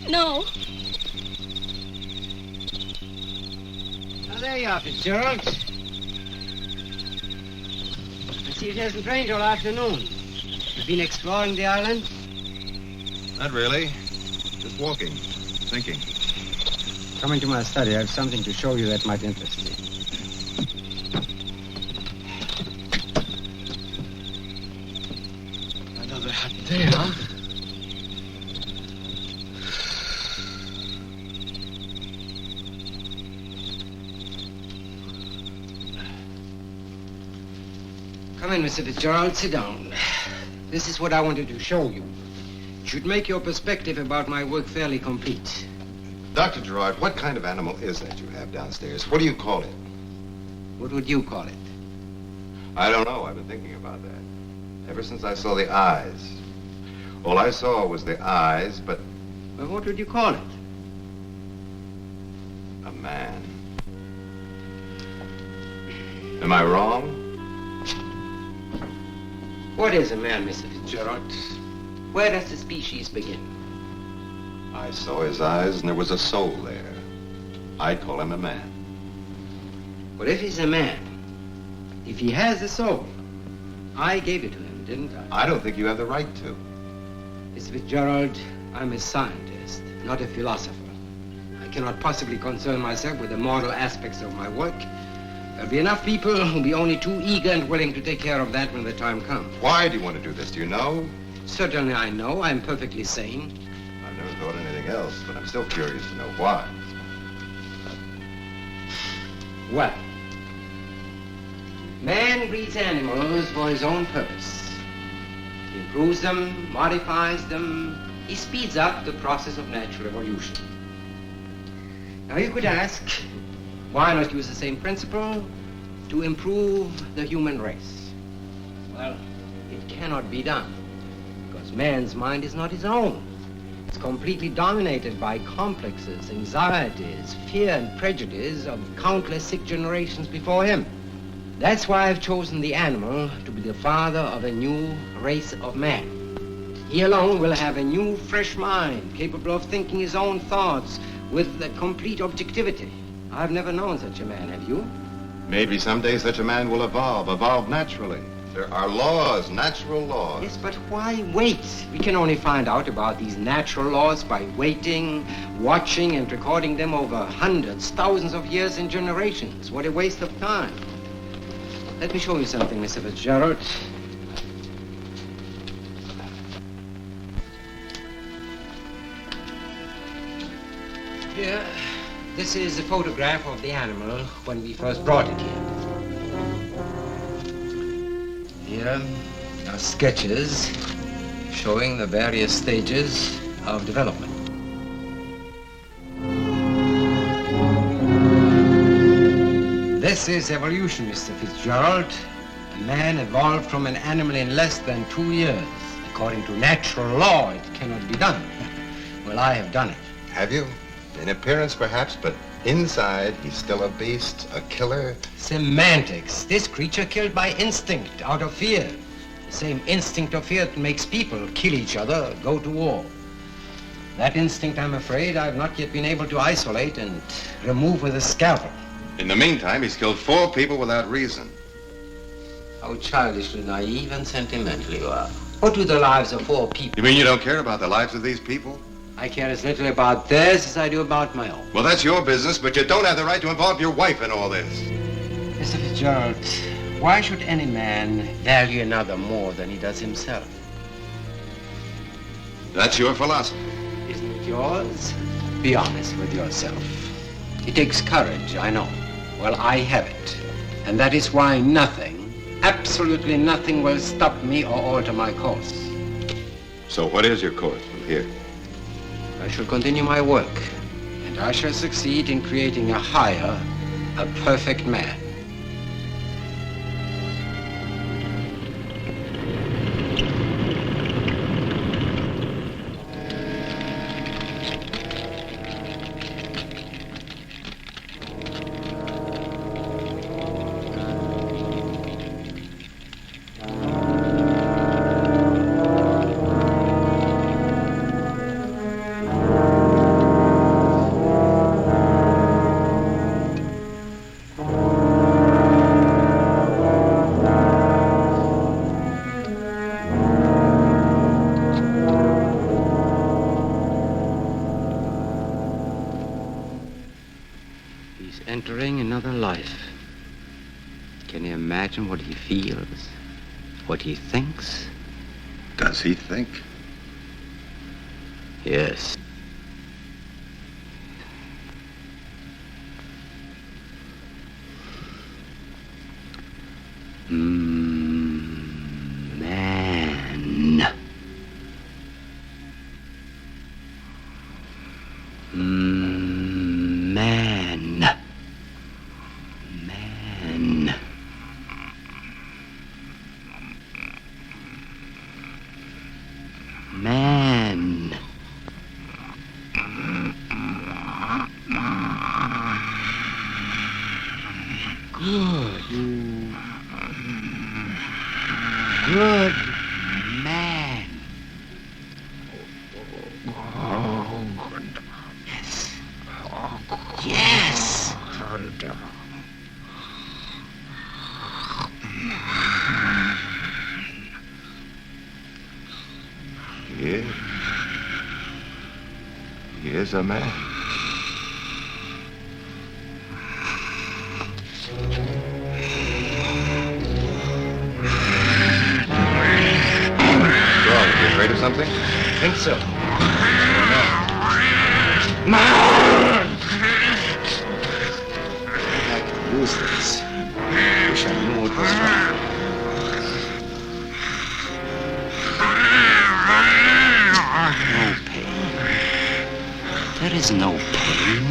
No. Oh, there you are, Fitzgerald. I see it hasn't rained all afternoon. You've been exploring the island? Not really. Just walking, thinking. Come into my study. I have something to show you that might interest you. Another hot day, huh? Come in, Mr. Fitzgerald. Sit down. This is what I wanted to show you. It should make your perspective about my work fairly complete. Dr. Girard, what kind of animal is that you have downstairs? What do you call it? What would you call it? I don't know. I've been thinking about that. Ever since I saw the eyes. All I saw was the eyes, but Well, what would you call it? a man. Am I wrong? What is a man, Mr. Fitzgerald? Where does the species begin? I saw his eyes, and there was a soul there. I'd call him a man. Well, if he's a man, if he has a soul, I gave it to him, didn't I? I don't think you have the right to. Mr. Fitzgerald, I'm a scientist, not a philosopher. I cannot possibly concern myself with the moral aspects of my work. There'll be enough people who'll be only too eager and willing to take care of that when the time comes. Why do you want to do this? Do you know? Certainly I know. I'm perfectly sane. I've never thought anything else, but I'm still curious to know why. Well, Man breeds animals for his own purpose. He improves them, modifies them. He speeds up the process of natural evolution. Now you could ask, why not use the same principle to improve the human race? Well, it cannot be done, because man's mind is not his own. It's completely dominated by complexes, anxieties, fear and prejudice of countless sick generations before him. That's why I've chosen the animal to be the father of a new race of man. He alone will have a new, fresh mind, capable of thinking his own thoughts with a complete objectivity. I've never known such a man, have you? Maybe someday such a man will evolve naturally. There are laws, natural laws. Yes, but why wait? We can only find out about these natural laws by waiting, watching, and recording them over hundreds, thousands of years and generations. What a waste of time. Let me show you something, Mr. Fitzgerald. Here, this is a photograph of the animal when we first brought it here. Here are sketches showing the various stages of development. This is evolution, Mr. Fitzgerald. A man evolved from an animal in less than 2 years. According to natural law, it cannot be done. Well, I have done it. Have you? In appearance, perhaps, but inside, he's still a beast, a killer. Semantics. This creature killed by instinct, out of fear. The same instinct of fear that makes people kill each other, go to war. That instinct, I'm afraid, I've not yet been able to isolate and remove with a scalpel. In the meantime, he's killed 4 people without reason. How childishly naive and sentimental you are. What do the lives of 4 people? You mean you don't care about the lives of these people? I care as little about theirs as I do about my own. Well, that's your business, but you don't have the right to involve your wife in all this. Mr. Fitzgerald, why should any man value another more than he does himself? That's your philosophy. Isn't it yours? Be honest with yourself. It takes courage, I know. Well, I have it. And that is why nothing, absolutely nothing, will stop me or alter my course. So what is your course from here? I shall continue my work, and I shall succeed in creating a higher, a perfect man. Entering another life. Can you imagine what he feels? What he thinks? Does he think? Yes. Man. Man. Man. Good. Good man. Yes. Yes. He is a man. You afraid of something? I think so. I'd like to use this. Wish I knew what physical struggle. No pain. There is no pain.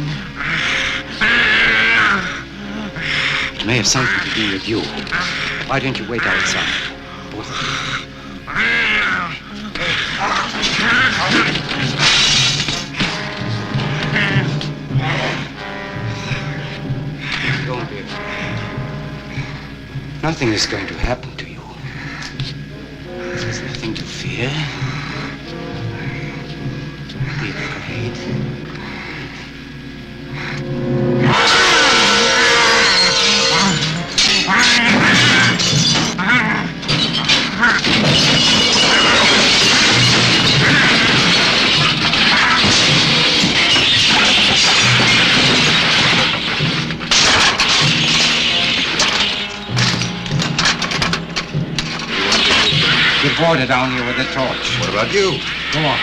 It may have something to do with you. Why don't you wait outside? Both of you. Don't be afraid. Nothing is going to happen to you. There's nothing to fear. Don't be afraid. Get water down here with a torch. What about you? Go on.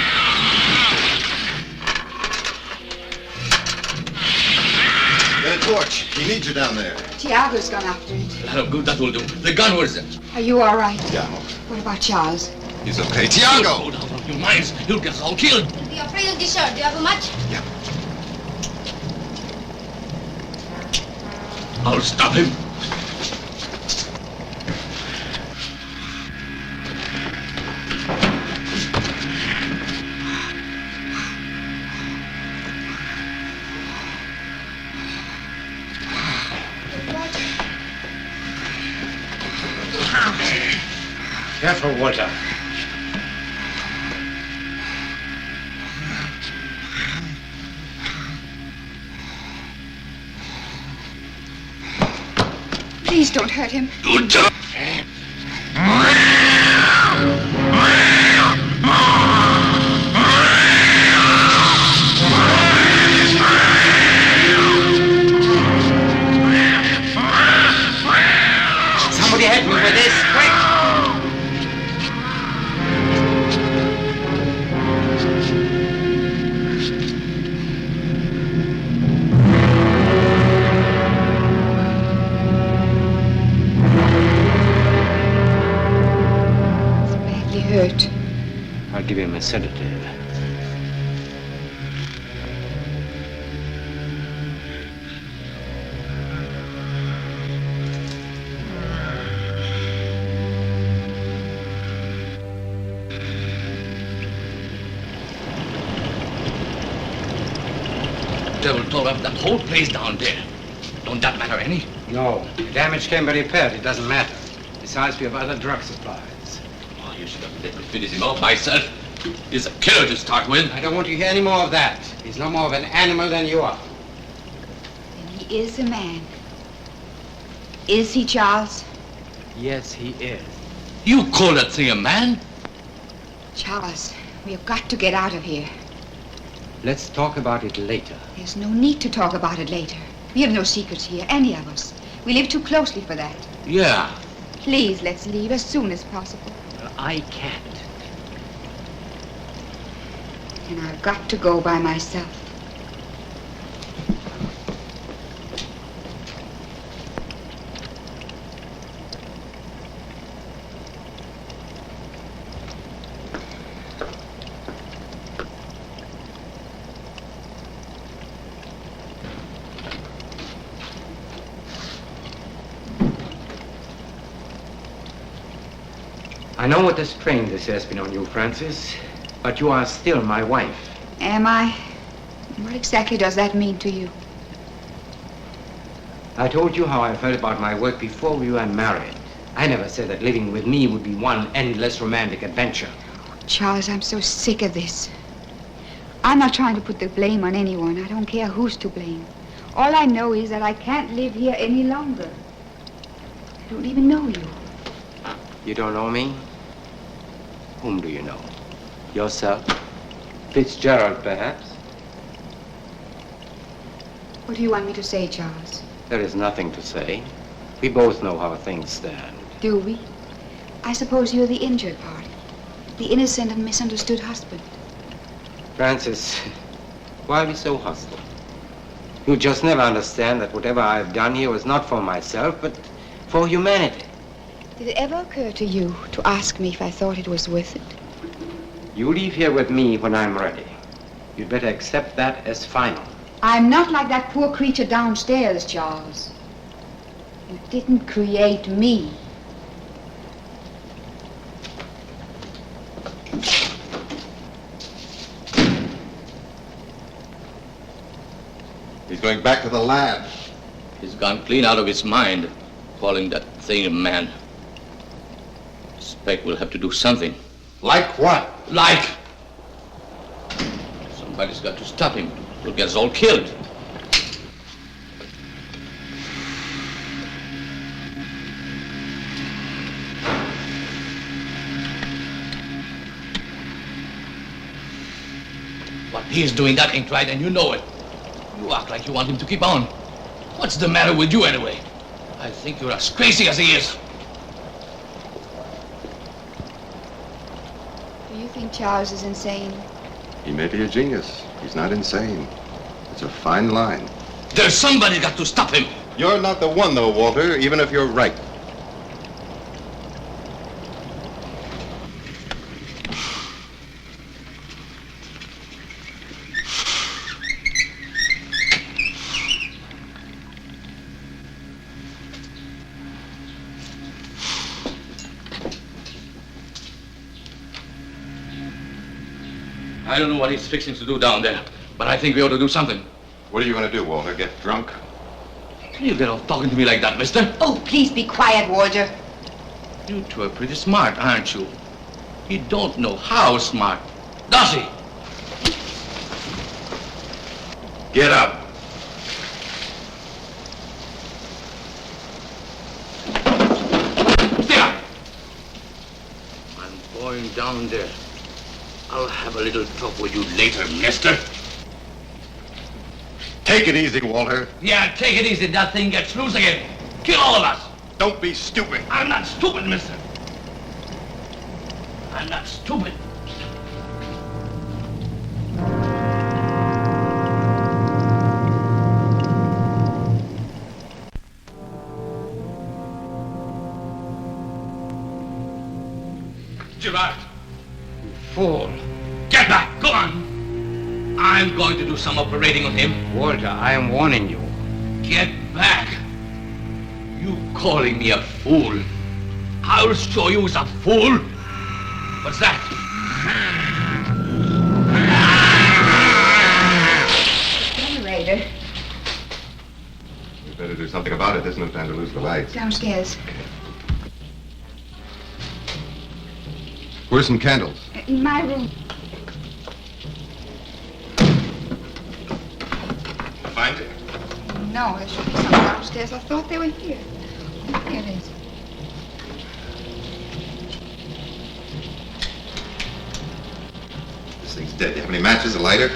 Get a torch. He needs you down there. Tiago's gone after it. That'll good, that will do. The gun was it? Are you all right? Yeah. What about Charles? He's okay. Tiago! Hold on, you minds. You'll get us all killed. We are afraid of this, sir. Do you have a match? Yeah. I'll stop him. Careful, Walter. Please don't hurt him. Good job. Somebody help me with this, quick! Hurt. I'll give him a sedative. Devil tore up that whole place down there. Don't that matter any? No, the damage can be repaired. It doesn't matter. Besides, we have other drug supplies. Oh, you should have let me finish him off myself. He's a killer to start with. I don't want to hear any more of that. He's no more of an animal than you are. And he is a man. Is he, Charles? Yes, he is. You call that thing a man? Charles, we have got to get out of here. Let's talk about it later. There's no need to talk about it later. We have no secrets here, any of us. We live too closely for that. Yeah. Please, let's leave as soon as possible. I can't. And I've got to go by myself. I know what a strain this has been on you, Francis, but you are still my wife. Am I? What exactly does that mean to you? I told you how I felt about my work before we were married. I never said that living with me would be one endless romantic adventure. Charles, I'm so sick of this. I'm not trying to put the blame on anyone. I don't care who's to blame. All I know is that I can't live here any longer. I don't even know you. You don't know me? Whom do you know? Yourself? Fitzgerald, perhaps? What do you want me to say, Charles? There is nothing to say. We both know how things stand. Do we? I suppose you're the injured party. The innocent and misunderstood husband. Francis, why are we so hostile? You just never understand that whatever I've done here was not for myself, but for humanity. Did it ever occur to you to ask me if I thought it was worth it? You leave here with me when I'm ready. You'd better accept that as final. I'm not like that poor creature downstairs, Charles. You didn't create me. He's going back to the lab. He's gone clean out of his mind, calling that thing a man. Suspect we'll have to do something. Like what? Like! Somebody's got to stop him. He'll get us all killed. What he's doing, that ain't right, and you know it. You act like you want him to keep on. What's the matter with you, anyway? I think you're as crazy as he is. Do you think Charles is insane? He may be a genius. He's not insane. It's a fine line. There's somebody got to stop him. You're not the one, though, Walter, even if you're right. I don't know what he's fixing to do down there, but I think we ought to do something. What are you going to do, Walter? Get drunk? You get off talking to me like that, mister. Oh, please be quiet, Walter. You two are pretty smart, aren't you? He don't know how smart, does he? Get up. Stay up! I'm going down there. I'll have a little talk with you later, mister. Take it easy, Walter. Yeah, take it easy. That thing gets loose again. Kill all of us. Don't be stupid. I'm not stupid, mister. I'm not stupid. Gerard. Fool. Get back. Go on. I'm going to do some operating on him. Walter, I am warning you. Get back. You calling me a fool? I'll show you who's a fool. What's that? Generator. You better do something about it. There's no time to lose the lights. Downstairs. Where's some candles? In my room. Find it. No, there should be some downstairs. I thought they were here. Here it is. This thing's dead. You have any matches, a lighter?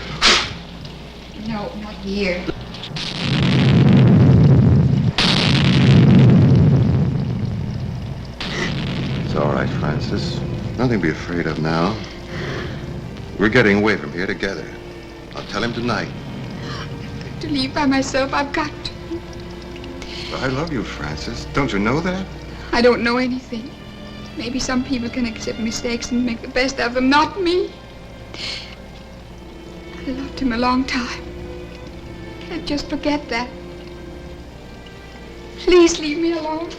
No, not here. It's all right, Francis. Nothing to be afraid of now. We're getting away from here together. I'll tell him tonight. To leave by myself, I've got to. But I love you, Francis. Don't you know that? I don't know anything. Maybe some people can accept mistakes and make the best of them, not me. I loved him a long time. Can't just forget that. Please leave me alone.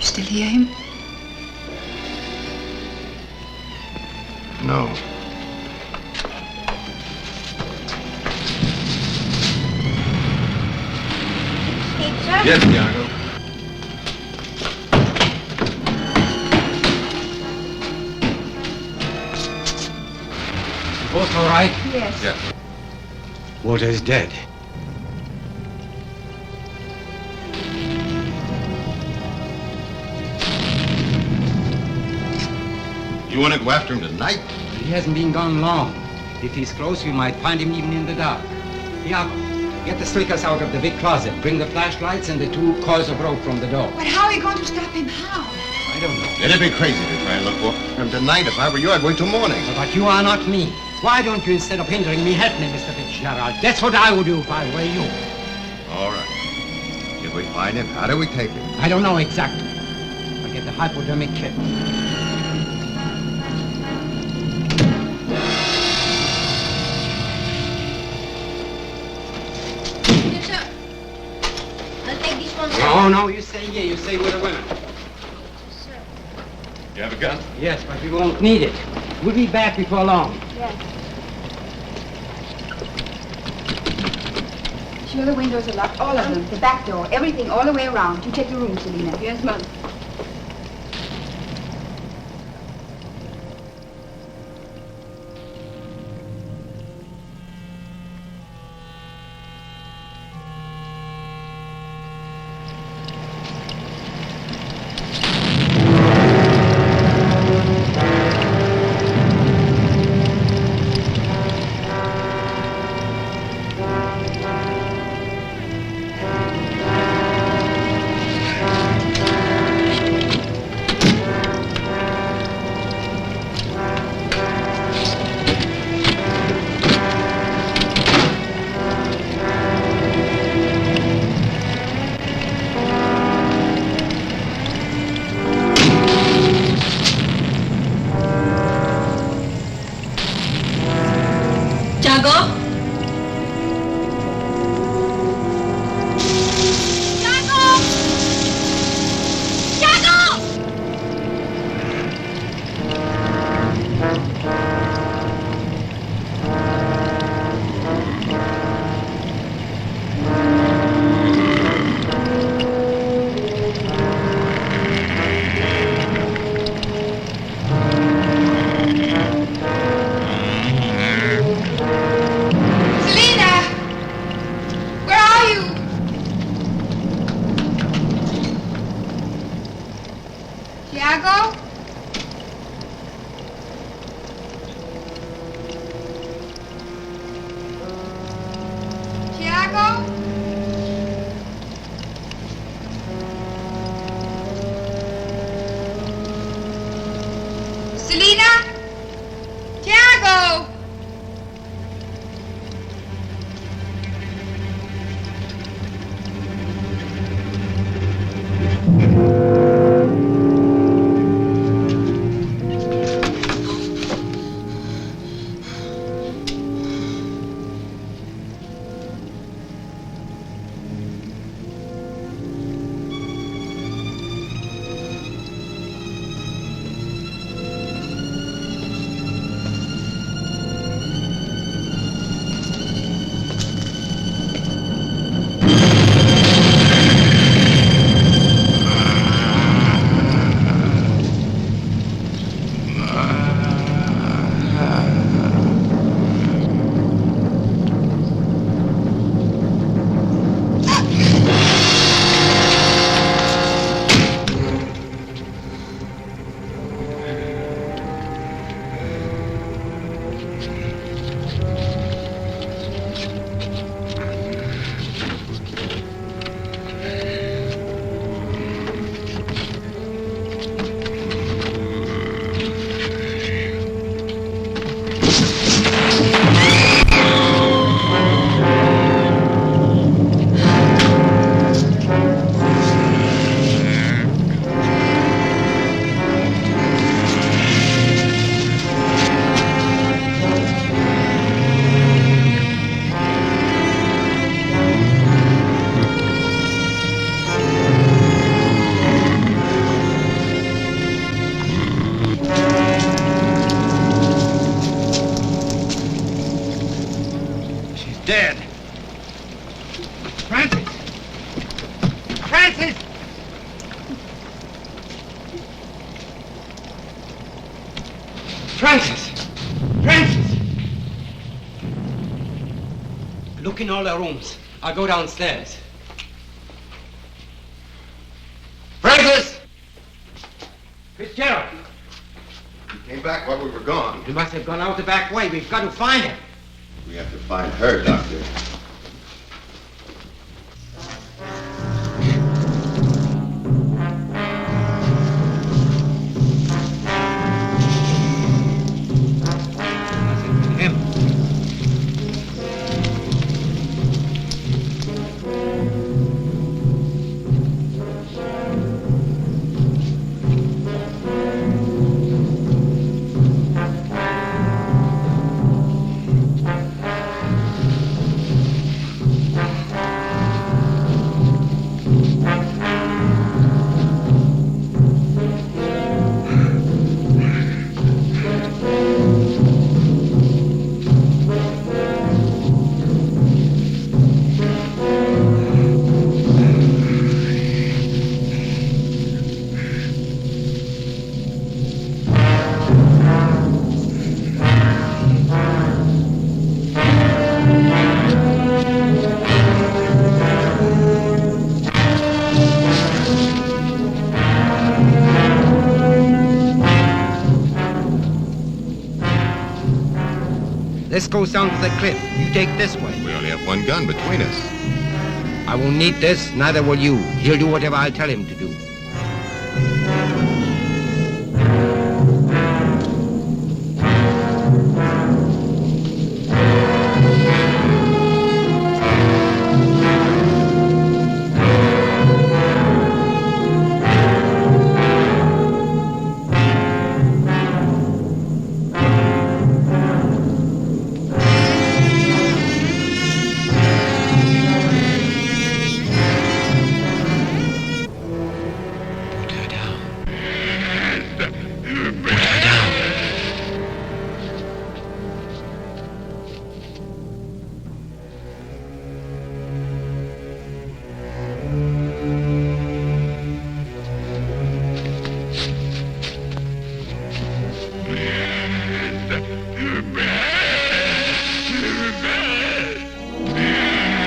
Still hear him? No. Teacher? Yes, Gerardo. Both all right? Yes. Yes. Walter is dead. You want to go after him tonight? He hasn't been gone long. If he's close, we might find him even in the dark. Iago, get the slickers out of the big closet. Bring the flashlights and the 2 coils of rope from the door. But how are you going to stop him? How? I don't know. It'd be crazy to try and look for him tonight. If I were you, I'd wait till morning. But you are not me. Why don't you, instead of hindering me, help me, Mr. Fitzgerald? That's what I would do if I were you. All right. If we find him, how do we take him? I don't know exactly. I'll get the hypodermic kit. Yes, sir. I'll take this one, sir. No, you stay here. You stay with the women. Sir. You have a gun? Yes, but we won't need it. We'll be back before long. Yes. Sure the windows are locked, all of them. The back door, everything, all the way around. You check the room, Selina. Yes, ma'am. Dead. Francis! Francis! Francis! Francis! Look in all the rooms. I'll go downstairs. Francis! Fitzgerald! He came came back while we were gone. He must have gone out the back way. We've got to find him. We have to find her, Doctor. This goes down to the cliff. You take this way. We only have one gun between us. I won't need this, neither will you. He'll do whatever I'll tell him to do.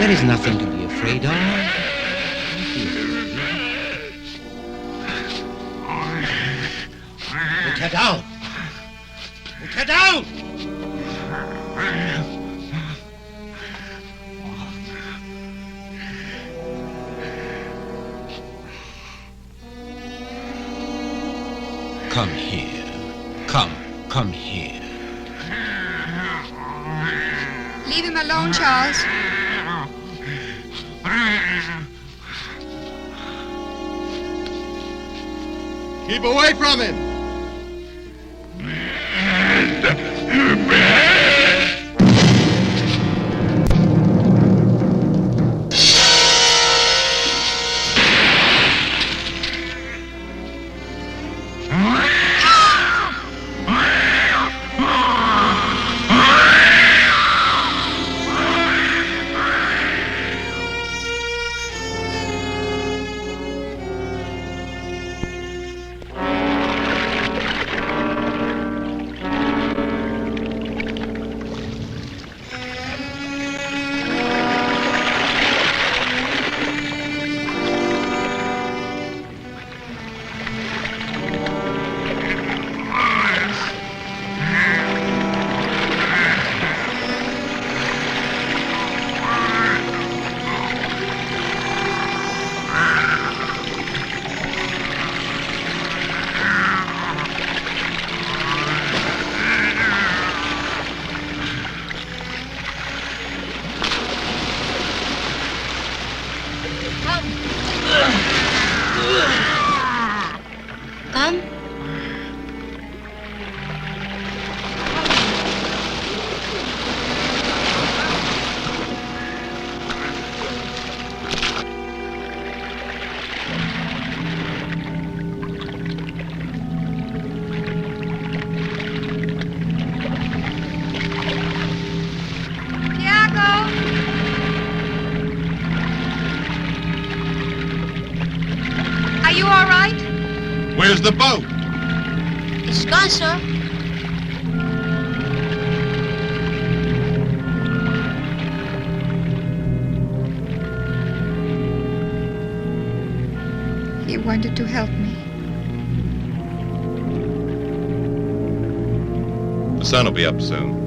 There is nothing to be afraid of. Put her down. Put her down. Come here. Come here. Leave him alone, Charles. Keep away from him! Come. Where's the boat? It's gone, sir. He wanted to help me. The sun will be up soon.